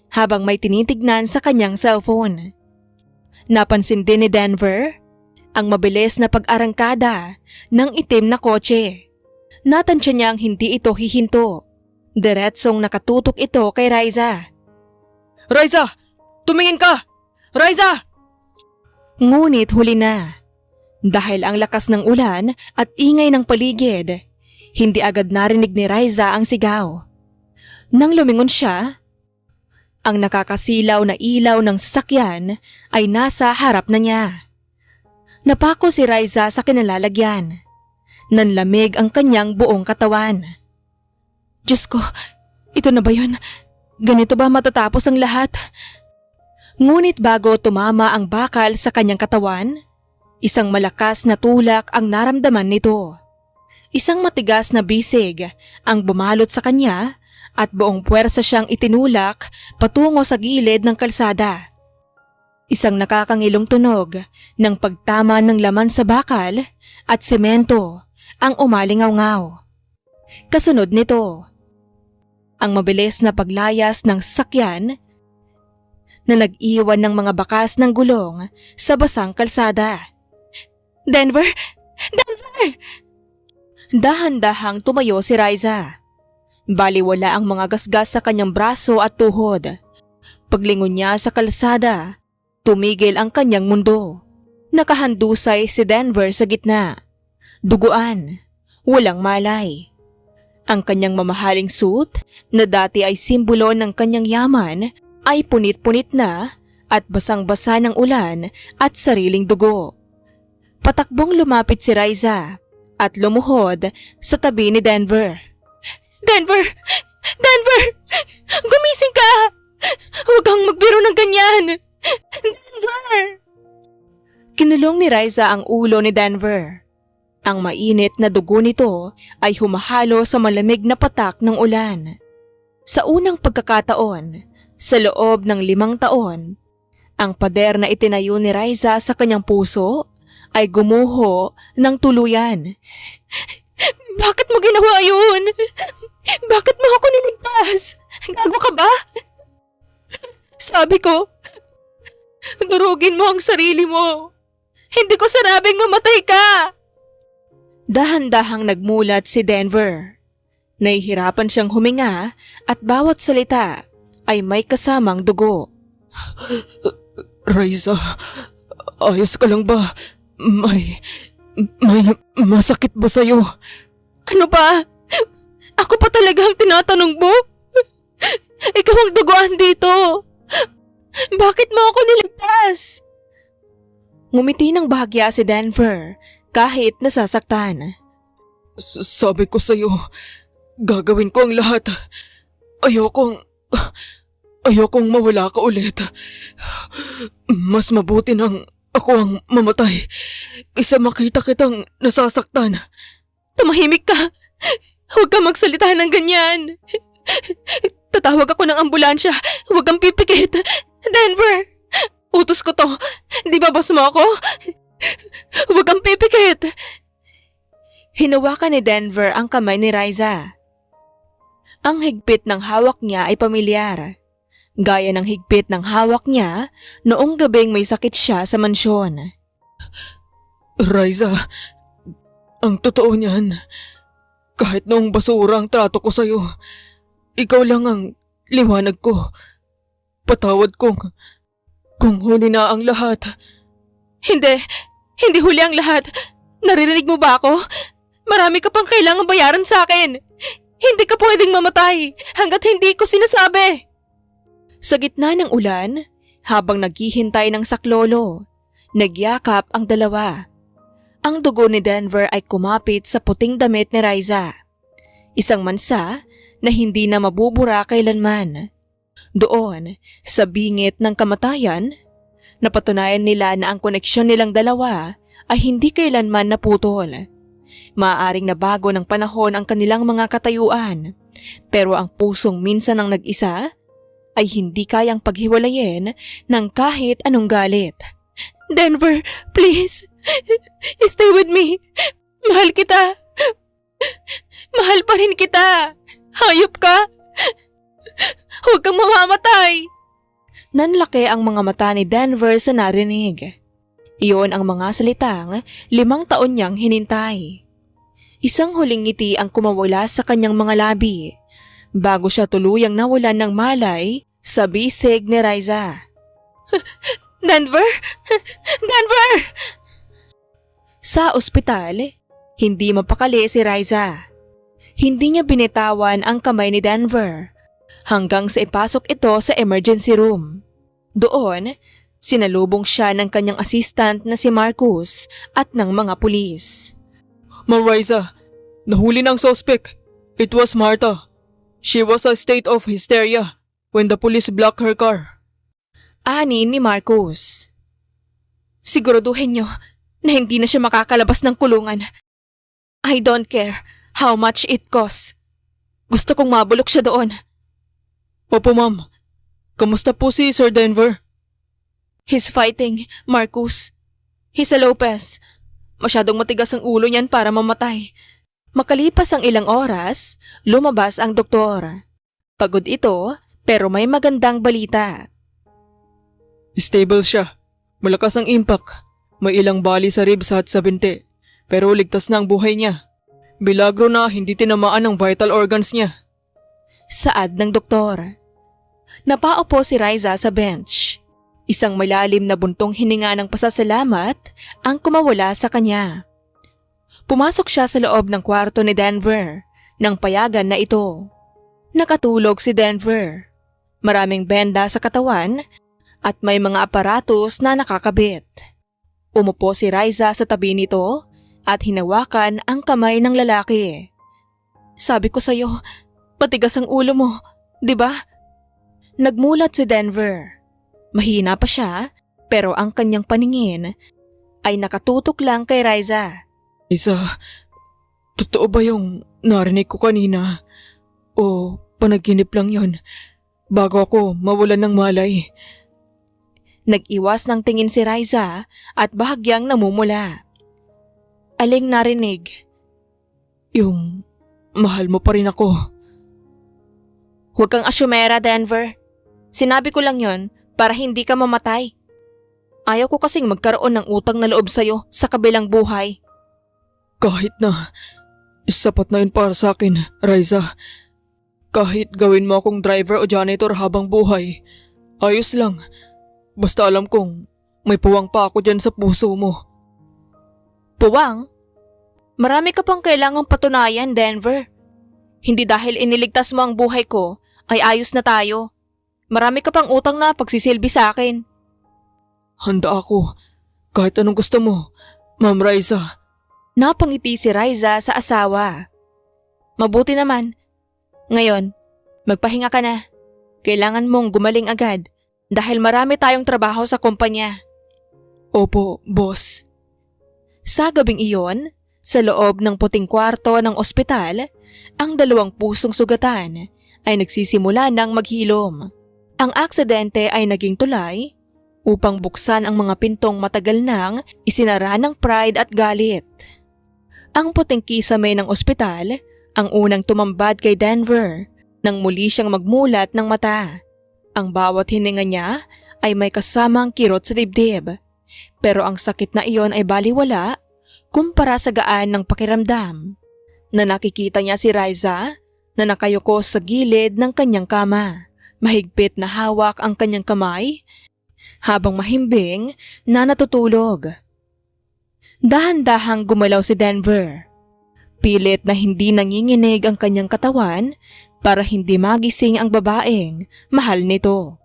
habang may tinitignan sa kanyang cellphone. Napansin din ni Denver ang mabilis na pag-arangkada ng itim na kotse. Natansya niyang hindi ito hihinto. Diretsong nakatutok ito kay Riza. Riza! Tumingin ka! Riza! Ngunit huli na. Dahil ang lakas ng ulan at ingay ng paligid, hindi agad narinig ni Riza ang sigaw. Nang lumingon siya, ang nakakasilaw na ilaw ng sasakyan ay nasa harap na niya. Napako si Riza sa kinalalagyan. Nanlamig ang kanyang buong katawan. Diyos ko, ito na ba yun? Ganito ba matatapos ang lahat? Ngunit bago tumama ang bakal sa kanyang katawan, isang malakas na tulak ang naramdaman nito. Isang matigas na bisig ang bumalot sa kanya at buong puwersa siyang itinulak patungo sa gilid ng kalsada. Isang nakakangilong tunog ng pagtama ng laman sa bakal at semento ang umalingaw-ngaw. Kasunod nito, ang mabilis na paglayas ng sasakyan na nag-iwan ng mga bakas ng gulong sa basang kalsada. Denver! Denver! Dahan-dahang tumayo si Riza. Baliwala ang mga gasgas sa kanyang braso at tuhod. Paglingon niya sa kalsada, tumigil ang kanyang mundo. Nakahandusay si Denver sa gitna. Duguan, walang malay. Ang kanyang mamahaling suit na dati ay simbolo ng kanyang yaman ay punit-punit na at basang-basa ng ulan at sariling dugo. Patakbong lumapit si Riza at lumuhod sa tabi ni Denver. Denver! Denver! Gumising ka! Huwag kang magbiro ng ganyan! Denver! Kinulong ni Riza ang ulo ni Denver. Ang mainit na dugo nito ay humahalo sa malamig na patak ng ulan. Sa unang pagkakataon, sa loob ng 5 taon, ang pader na itinayo ni Riza sa kanyang puso ay gumuho ng tuluyan. Bakit mo ginawa yun? Bakit mo ako niligtas? Gago ka ba? Sabi ko, durugin mo ang sarili mo. Hindi ko sarabing mamatay ka. Dahan-dahang nagmulat si Denver. Nahihirapan siyang huminga at bawat salita ay may kasamang dugo. Riza, ayos ka lang ba? May masakit ba sa'yo? Ano ba? Ako pa talaga ang tinatanong mo? Ikaw ang duguan dito. Bakit mo ako niligtas? Ngumiti ng bahagya si Denver kahit nasasaktan. Sabi ko sa'yo, gagawin ko ang lahat. Ayokong mawala ka ulit. Mas mabuti nang ako ang mamatay kaysa makita kitang nasasaktan. Tumahimik ka. Huwag kang magsalita ng ganyan. Tatawag ako ng ambulansya. Huwag kang pipikit. Denver! Utos ko to. Di ba boss mo ako? Huwag kang pipikit. Hinawakan ni Denver ang kamay ni Riza. Ang higpit ng hawak niya ay pamilyar. Gaya ng higpit ng hawak niya noong gabing may sakit siya sa mansyon. Riza, ang totoo niyan, kahit noong basura ang trato ko sa'yo, ikaw lang ang liwanag ko. Patawad kung huli na ang lahat. Hindi huli ang lahat. Naririnig mo ba ako? Marami ka pang kailangang bayaran sa akin. Hindi ka pwedeng mamatay hanggat hindi ko sinasabi! Sa gitna ng ulan, habang naghihintay ng saklolo, nagyakap ang dalawa. Ang dugo ni Denver ay kumapit sa puting damit ni Riza. Isang mansa na hindi na mabubura kailanman. Doon, sa bingit ng kamatayan, napatunayan nila na ang koneksyon nilang dalawa ay hindi kailanman naputol. Maaaring nabago ng panahon ang kanilang mga katayuan, pero ang pusong minsan ang nag-isa ay hindi kayang paghiwalayin ng kahit anong galit. Denver, please! Stay with me! Mahal kita! Mahal pa rin kita! Hayop ka! Huwag kang mamamatay! Nanlaki ang mga mata ni Denver sa narinig. Iyon ang mga salitang 5 taon niyang hinintay. Isang huling ngiti ang kumawala sa kanyang mga labi bago siya tuluyang nawalan ng malay sa bisig ni Riza. Denver! Denver! Sa ospital, hindi mapakali si Riza. Hindi niya binitawan ang kamay ni Denver hanggang sa ipasok ito sa emergency room. Doon, sinalubong siya ng kanyang assistant na si Marcus at ng mga pulis. Ma'am Riza, nahuli ng suspect. It was Martha. She was a state of hysteria when the police blocked her car. Ani ni Marcus. Siguraduhin niyo na hindi na siya makakalabas ng kulungan. I don't care how much it costs. Gusto kong mabulok siya doon. Opo ma'am. Kamusta po si Sir Denver? He's fighting, Marcus. He's a Lopez. Masyadong matigas ang ulo niyan para mamatay. Makalipas ang ilang oras, lumabas ang doktor. Pagod ito, pero may magandang balita. Stable siya. Malakas ang impact. May ilang bali sa ribs at sa binti. Pero ligtas na ang buhay niya. Milagro na hindi tinamaan ang vital organs niya. Saad ng doktor. Napaupo si Riza sa bench. Isang malalim na buntong hininga ng pasasalamat ang kumawala sa kanya. Pumasok siya sa loob ng kwarto ni Denver nang payagan na ito. Nakatulog si Denver. Maraming benda sa katawan at may mga aparatos na nakakabit. Umupo si Riza sa tabi nito at hinawakan ang kamay ng lalaki. Sabi ko sa'yo, patigas ang ulo mo, di ba? Nagmulat si Denver. Mahina pa siya, pero ang kanyang paningin ay nakatutok lang kay Riza. Riza, totoo ba yung narinig ko kanina? O panaginip lang yon bago ako mawalan ng malay? Nag-iwas ng tingin si Riza at bahagyang namumula. Aling narinig? Yung mahal mo pa rin ako. Huwag kang asyumera, Denver. Sinabi ko lang yon para hindi ka mamatay. Ayaw ko kasing magkaroon ng utang na loob sa'yo sa kabilang buhay. Kahit na, sapat na yun para sa akin, Riza. Kahit gawin mo akong driver o janitor habang buhay, ayos lang. Basta alam kong may puwang pa ako dyan sa puso mo. Puwang? Marami ka pang kailangang patunayan, Denver. Hindi dahil iniligtas mo ang buhay ko, ay ayos na tayo. Marami ka pang utang na pagsisilbi sa akin. Handa ako. Kahit anong gusto mo, Ma'am Riza. Napangiti si Riza sa asawa. Mabuti naman. Ngayon, magpahinga ka na. Kailangan mong gumaling agad dahil marami tayong trabaho sa kumpanya. Opo, boss. Sa gabing iyon, sa loob ng puting kwarto ng ospital, ang 2 pusong sugatan ay nagsisimula ng maghilom. Ang aksidente ay naging tulay upang buksan ang mga pintong matagal nang isinara ng pride at galit. Ang puting kisame ng ospital ang unang tumambad kay Denver nang muli siyang magmulat ng mata. Ang bawat hininga niya ay may kasamang kirot sa dibdib, pero ang sakit na iyon ay baliwala kumpara sa gaan ng pakiramdam na nakikita niya si Riza na nakayuko sa gilid ng kanyang kama. Mahigpit na hawak ang kanyang kamay habang mahimbing na natutulog. Dahan-dahang gumalaw si Denver. Pilit na hindi nanginginig ang kanyang katawan para hindi magising ang babaeng mahal nito.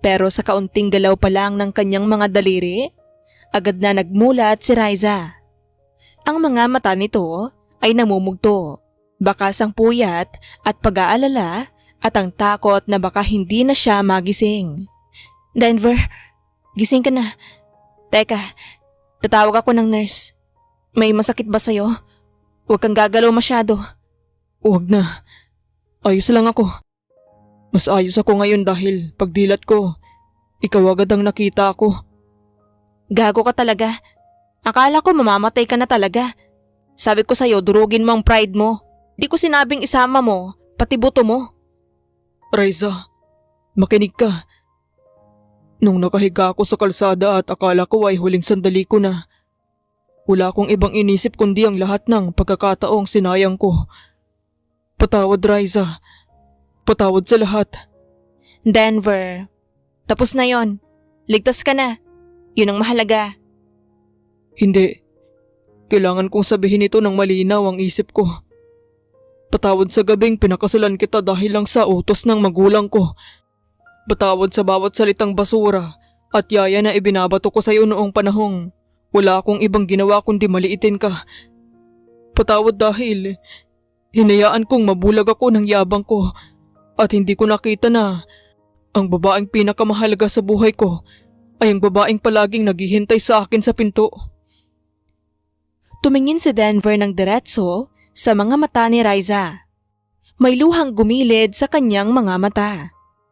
Pero sa kaunting galaw pa lang ng kanyang mga daliri, agad na nagmulat si Riza. Ang mga mata nito ay namumugto, bakas ang puyat at pag-aalala at ang takot na baka hindi na siya magising. Denver, gising ka na. Teka, tatawag ako ng nurse. May masakit ba sa'yo? Huwag kang gagalaw masyado. Huwag na. Ayos lang ako. Mas ayos ako ngayon dahil pagdilat ko, ikaw agad ang nakita ko. Gago ka talaga. Akala ko mamamatay ka na talaga. Sabi ko sa'yo, durugin mo ang pride mo. Di ko sinabing isama mo, pati buto mo. Riza, makinig ka. Nung nakahiga ako sa kalsada at akala ko ay huling sandali ko na, wala akong ibang inisip kundi ang lahat ng pagkakataong sinayang ko. Patawad, Riza. Patawad sa lahat. Denver, tapos na yon. Ligtas ka na. Yun ang mahalaga. Hindi. Kailangan kong sabihin ito ng malinaw ang isip ko. Patawad sa gabing pinakasalan kita dahil lang sa utos ng magulang ko. Patawad sa bawat salitang basura at yaya na ibinabato ko sa iyo noong panahong wala akong ibang ginawa kundi maliitin ka. Patawad dahil hinayaan kong mabulag ako ng yabang ko at hindi ko nakita na ang babaeng pinakamahalaga sa buhay ko ay ang babaeng palaging naghihintay sa akin sa pinto. Tumingin si Denver ng diretso sa mga mata ni Riza. May luhang gumilid sa kanyang mga mata.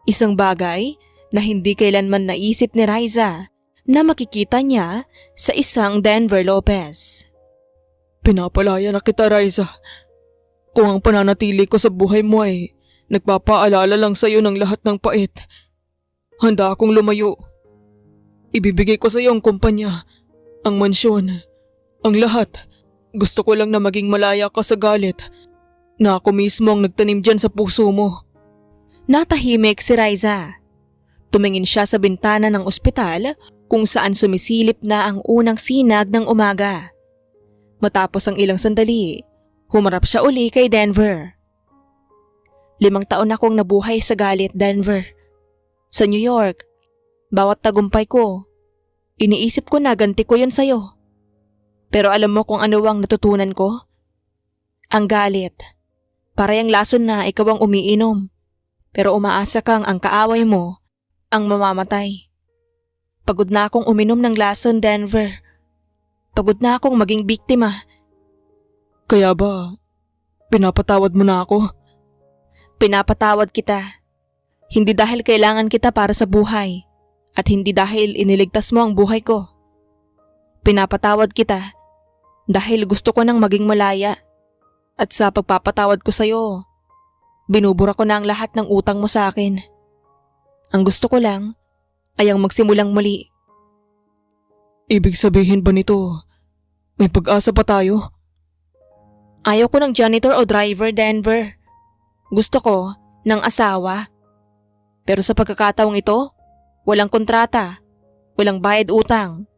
Isang bagay na hindi kailanman naisip ni Riza na makikita niya sa isang Denver Lopez. Pinapalaya na kita, Riza. Kung ang pananatili ko sa buhay mo ay nagpapaalala lang sa iyo ng lahat ng pait, handa akong lumayo. Ibibigay ko sa iyo ang kumpanya, ang mansyon, ang lahat. Gusto ko lang na maging malaya ka sa galit na ako mismo ang nagtanim dyan sa puso mo. Natahimik si Riza. Tumingin siya sa bintana ng ospital kung saan sumisilip na ang unang sinag ng umaga. Matapos ang ilang sandali, humarap siya uli kay Denver. 5 taon akong nabuhay sa galit, Denver. Sa New York, bawat tagumpay ko, iniisip ko na ganti ko yun sa'yo. Pero alam mo kung ano ang natutunan ko? Ang galit. Parang lason na ikaw ang umiinom. Pero umaasa kang ang kaaway mo ang mamamatay. Pagod na akong uminom ng lason, Denver. Pagod na akong maging biktima. Kaya ba, pinapatawad mo na ako? Pinapatawad kita. Hindi dahil kailangan kita para sa buhay at hindi dahil iniligtas mo ang buhay ko. Pinapatawad kita dahil gusto ko nang maging malaya at sa pagpapatawad ko sa'yo, binubura ko na ang lahat ng utang mo sa akin. Ang gusto ko lang ay ang magsimulang muli. Ibig sabihin ba nito, may pag-asa pa tayo? Ayaw ko ng janitor o driver, Denver. Gusto ko ng asawa. Pero sa pagkakataong ito, walang kontrata, walang bayad utang.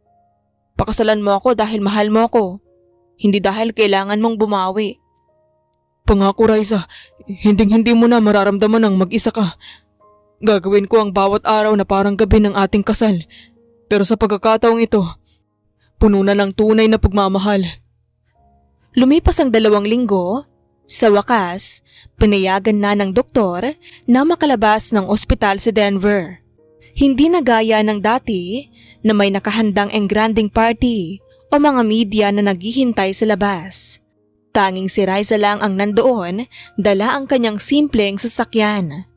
Pakasalan mo ako dahil mahal mo ako, hindi dahil kailangan mong bumawi. Pangako, Riza, hinding-hindi mo na mararamdaman ang mag-isa ka. Gagawin ko ang bawat araw na parang gabi ng ating kasal. Pero sa pagkakataong ito, puno na ng tunay na pagmamahal. Lumipas ang 2 linggo, sa wakas, pinayagan na ng doktor na makalabas ng ospital si Denver. Hindi na gaya ng dati na may nakahandang engranding party o mga media na naghihintay sa labas. Tanging si Riza lang ang nandoon, dala ang kanyang simpleng sasakyan.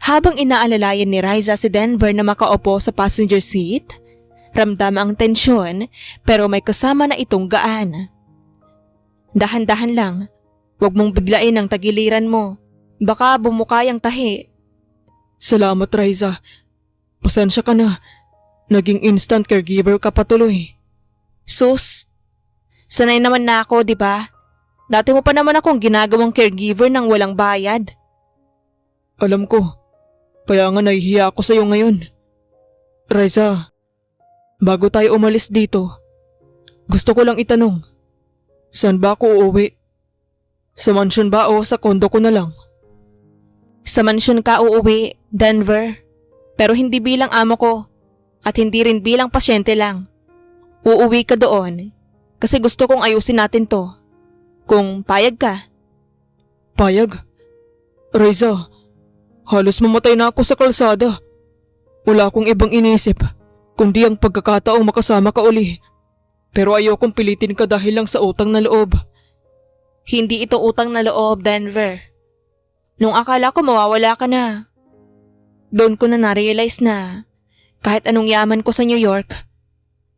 Habang inaalalayan ni Riza si Denver na makaupo sa passenger seat, ramdam ang tensyon pero may kasama na itong gaan. Dahan-dahan lang, huwag mong biglain ang tagiliran mo. Baka bumukay ang tahi. Salamat, Riza. Pasensya ka na. Naging instant caregiver ka patuloy. Sus, sanay naman na ako, di ba? Dati mo pa naman akong ginagawang caregiver nang walang bayad. Alam ko. Kaya nga nahihiya ako sa'yo ngayon. Riza, bago tayo umalis dito, gusto ko lang itanong. Saan ba ako uuwi? Sa mansion ba o sa kondo ko na lang? Sa mansyon ka uuwi, Denver. Pero hindi bilang amo ko at hindi rin bilang pasyente lang. Uuwi ka doon kasi gusto kong ayusin natin to. Kung payag ka. Payag? Raiza, halos mamatay na ako sa kalsada. Wala akong ibang inisip, kundi ang pagkakataong makasama ka uli. Pero ayokong pilitin ka dahil lang sa utang na loob. Hindi ito utang na loob, Denver. Nung akala ko mawawala ka na, doon ko na na-realize na kahit anong yaman ko sa New York,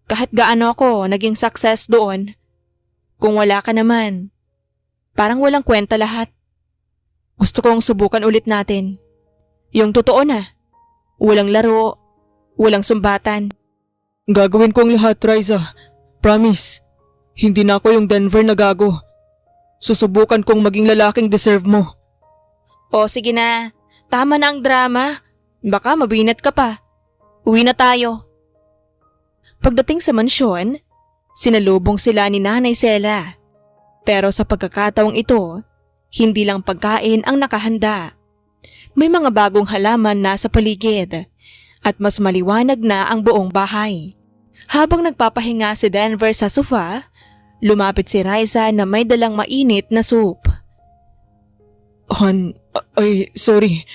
kahit gaano ako naging success doon, kung wala ka naman, parang walang kwenta lahat. Gusto kong subukan ulit natin. Yung totoo na. Walang laro, walang sumbatan. Gagawin ko ang lahat, Raiza. Promise. Hindi na ako yung Denver na gago. Susubukan kong maging lalaking deserve mo. O sige na, tama na ang drama. Baka mabinat ka pa. Uwi na tayo. Pagdating sa mansyon, sinalubong sila ni Nanay Sela. Pero sa pagkakataong ito, hindi lang pagkain ang nakahanda. May mga bagong halaman na sa paligid at mas maliwanag na ang buong bahay. Habang nagpapahinga si Denver sa sofa, lumapit si Raiza na may dalang mainit na soup. Han, sorry.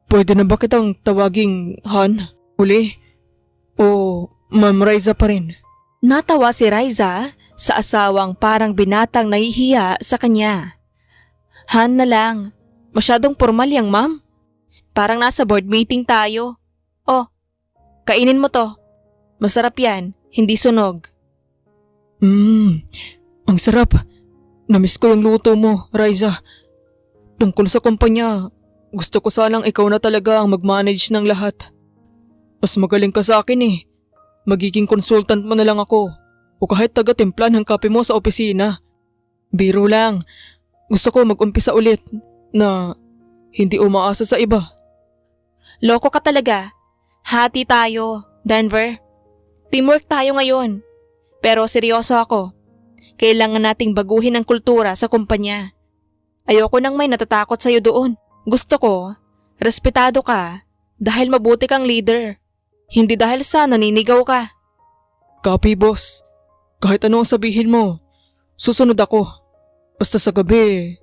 Pwede na ba kitang tawaging Han? Uli? O Ma'am Raiza pa rin? Natawa si Raiza sa asawang parang binatang nahihiya sa kanya. Han na lang. Masyadong formal yang ma'am. Parang nasa board meeting tayo. Oh, kainin mo to. Masarap yan, hindi sunog. Ang sarap. Namiss ko yung luto mo, Raiza. Tungkol sa kumpanya, gusto ko sanang ikaw na talaga ang mag-manage ng lahat. Mas magaling ka sa akin eh. Magiging consultant mo na lang ako. O kahit taga-timpla ng kape mo sa opisina. Biro lang. Gusto ko mag-umpisa ulit na hindi umaasa sa iba. Loko ka talaga. Hati tayo, Denver. Teamwork tayo ngayon. Pero seryoso ako. Kailangan nating baguhin ang kultura sa kumpanya. Ayoko nang may natatakot sa'yo doon. Gusto ko, respetado ka dahil mabuti kang leader. Hindi dahil sa naninigaw ka. Copy, boss. Kahit ano ang sabihin mo, susunod ako. Basta sa gabi,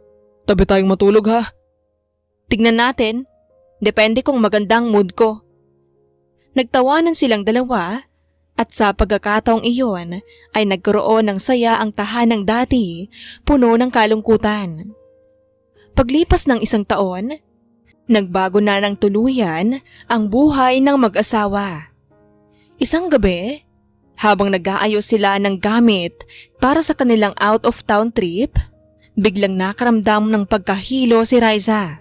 tabi tayong matulog ha. Tignan natin. Depende kung magandang mood ko. Nagtawanan silang dalawa at sa pagkakataong iyon ay nagkaroon ng saya ang tahanang dati puno ng kalungkutan. Paglipas ng 1 taon, nagbago na ng tuluyan ang buhay ng mag-asawa. Isang gabi, habang nag-aayos sila ng gamit para sa kanilang out-of-town trip, biglang nakaramdam ng pagkahilo si Raiza.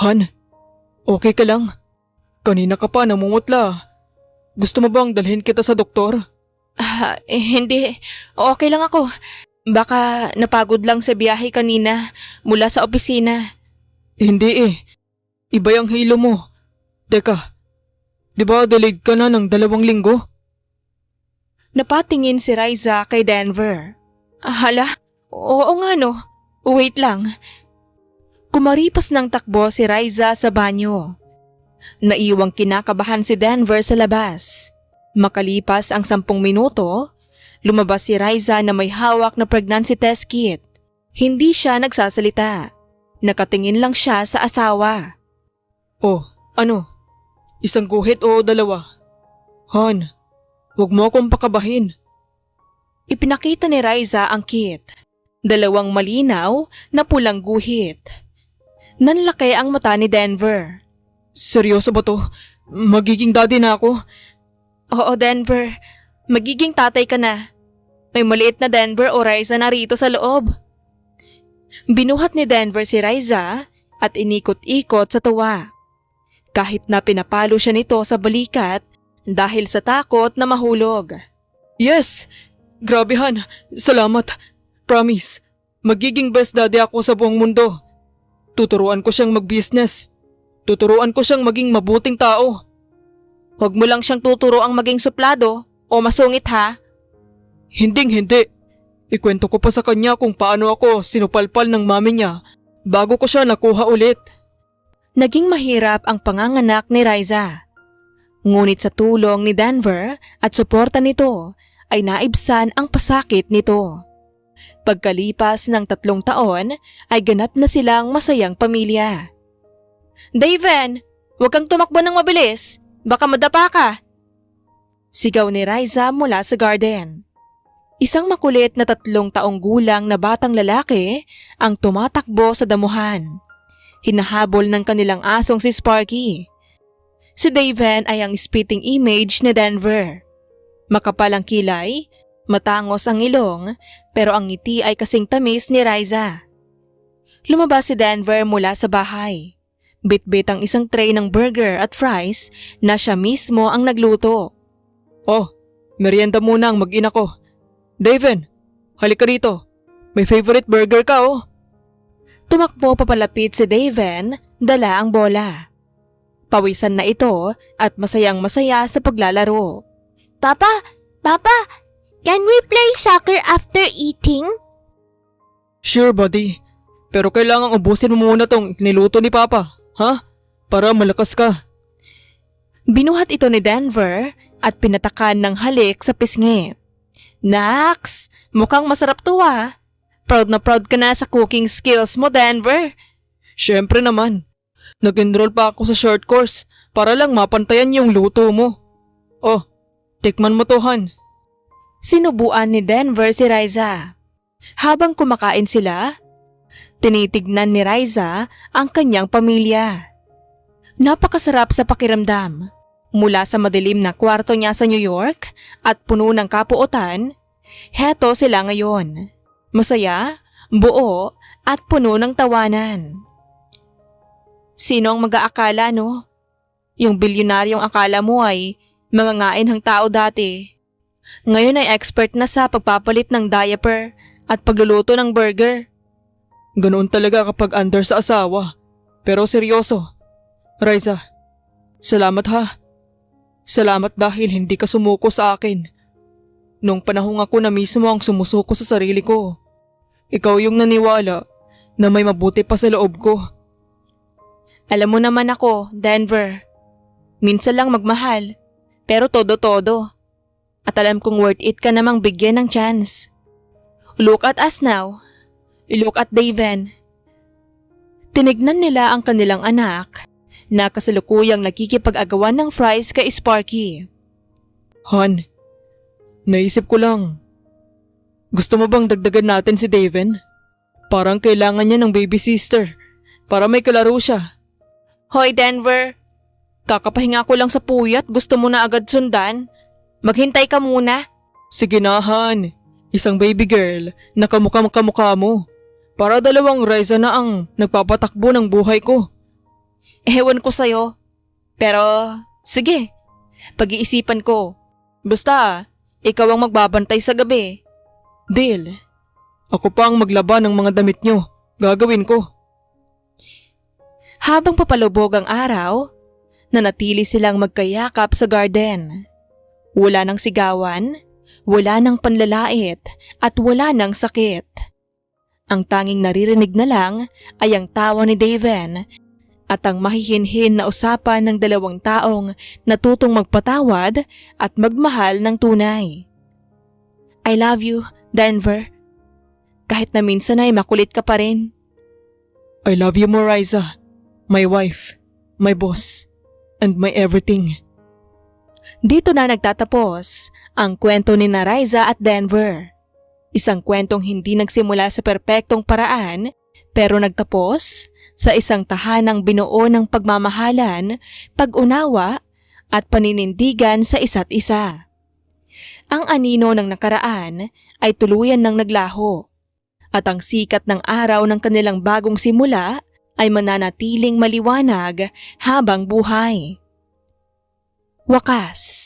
Han, okay ka lang? Kanina ka pa namumutla. Gusto mo bang dalhin kita sa doktor? Hindi. Okay lang ako. Baka napagod lang sa biyahe kanina mula sa opisina. Hindi eh. Iba yung hilo mo. Teka, di ba delayed ka na ng 2 linggo? Napatingin si Raiza kay Denver. Hala, oo nga no. Wait lang. Kumaripas ng takbo si Raiza sa banyo. Naiwang kinakabahan si Denver sa labas. Makalipas ang 10 minuto, lumabas si Raiza na may hawak na pregnancy test kit. Hindi siya nagsasalita. Nakatingin lang siya sa asawa. Oh, ano? 1 guhit o 2? Han, huwag mo akong pakabahin. Ipinakita ni Raiza ang kit. 2 malinaw na pulang guhit. Nanlaki ang mata ni Denver. Seryoso ba to? Magiging daddy na ako? Oo, Denver. Magiging tatay ka na. May maliit na Denver o Raiza na rito sa loob. Binuhat ni Denver si Raiza at inikot-ikot sa tuwa. Kahit na pinapalo siya nito sa balikat dahil sa takot na mahulog. Yes! Grabe Han, salamat. Promise, magiging best daddy ako sa buong mundo. Tuturuan ko siyang mag-business. Tuturuan ko siyang maging mabuting tao. Huwag mo lang siyang tuturo ang maging suplado o masungit ha. Hinding-hindi. Ikwento ko pa sa kanya kung paano ako sinupalpal ng mami niya bago ko siya nakuha ulit. Naging mahirap ang panganganak ni Riza. Ngunit sa tulong ni Denver at suporta nito ay naibsan ang pasakit nito. Pagkalipas ng 3 taon ay ganap na silang masayang pamilya. Daven, huwag kang tumakbo ng mabilis. Baka madapa ka. Sigaw ni Riza mula sa garden. Isang makulit na 3 taong gulang na batang lalaki ang tumatakbo sa damuhan. Hinahabol ng kanilang asong si Sparky. Si Daven ay ang spitting image ni Denver. Makapal ang kilay, matangos ang ilong, pero ang ngiti ay kasing tamis ni Riza. Lumabas si Denver mula sa bahay. Bitbit ang isang tray ng burger at fries na siya mismo ang nagluto. Oh, merienda muna ang mag-ina ko. Daven, halika rito. May favorite burger ka oh. Tumakbo papalapit si Daven, dala ang bola. Pawisan na ito at masayang masaya sa paglalaro. Papa, can we play soccer after eating? Sure buddy, pero kailangang ubusin mo muna tong niluto ni Papa, ha? Para malakas ka. Binuhat ito ni Denver at pinatakan ng halik sa pisngi. Naks, mukhang masarap to ah. Proud na proud ka na sa cooking skills mo, Denver. Siyempre naman, nag-enroll pa ako sa short course para lang mapantayan yung luto mo. Oh, tikman mo to Han. Sinubuan ni Denver si Riza. Habang kumakain sila, tinitignan ni Riza ang kanyang pamilya. Napakasarap sa pakiramdam. Mula sa madilim na kwarto niya sa New York at puno ng kapuotan, heto sila ngayon. Masaya, buo at puno ng tawanan. Sino ang mag-aakala no? Yung bilyonaryong akala mo ay mangangain ng tao dati. Ngayon ay expert na sa pagpapalit ng diaper at pagluluto ng burger. Ganoon talaga kapag under sa asawa. Pero seryoso. Riza, salamat ha. Salamat dahil hindi ka sumuko sa akin. Nung panahong ako na mismo ang sumusuko sa sarili ko. Ikaw yung naniwala na may mabuti pa sa loob ko. Alam mo naman ako, Denver. Minsan lang magmahal, pero todo-todo. At alam kong worth it ka namang bigyan ng chance. Look at us now. Look at Daven. Tinignan nila ang kanilang anak na kasalukuyang nakikipag-agawan ng fries kay Sparky. Han, naisip ko lang. Gusto mo bang dagdagan natin si Daven? Parang kailangan niya ng baby sister para may kalaro siya. Hoy Denver, kakapahinga ko lang sa puyat, gusto mo na agad sundan? Maghintay ka muna. Sige na Han, isang baby girl na kamukha mo. Para 2 Riza na ang nagpapatakbo ng buhay ko. Ewan ko sa'yo. Pero, sige. Pag-iisipan ko. Basta, ikaw ang magbabantay sa gabi. Deal. Ako pa ang maglaba ng mga damit nyo. Gagawin ko. Habang papalubog ang araw, nanatili silang magkayakap sa garden. Wala nang sigawan, wala nang panlalait, at wala nang sakit. Ang tanging naririnig na lang ay ang tawa ni Daven at ang mahihinhin na usapan ng 2 taong natutong magpatawad at magmahal ng tunay. I love you, Denver. Kahit na minsan ay makulit ka pa rin. I love you more, Riza. My wife, my boss, and my everything. Dito na nagtatapos ang kwento ni Riza at Denver. Isang kwentong hindi nagsimula sa perpektong paraan pero nagtapos sa isang tahanang binuo ng pagmamahalan, pag-unawa at paninindigan sa isa't isa. Ang anino ng nakaraan ay tuluyan ng naglaho at ang sikat ng araw ng kanilang bagong simula ay mananatiling maliwanag habang buhay. Wakas.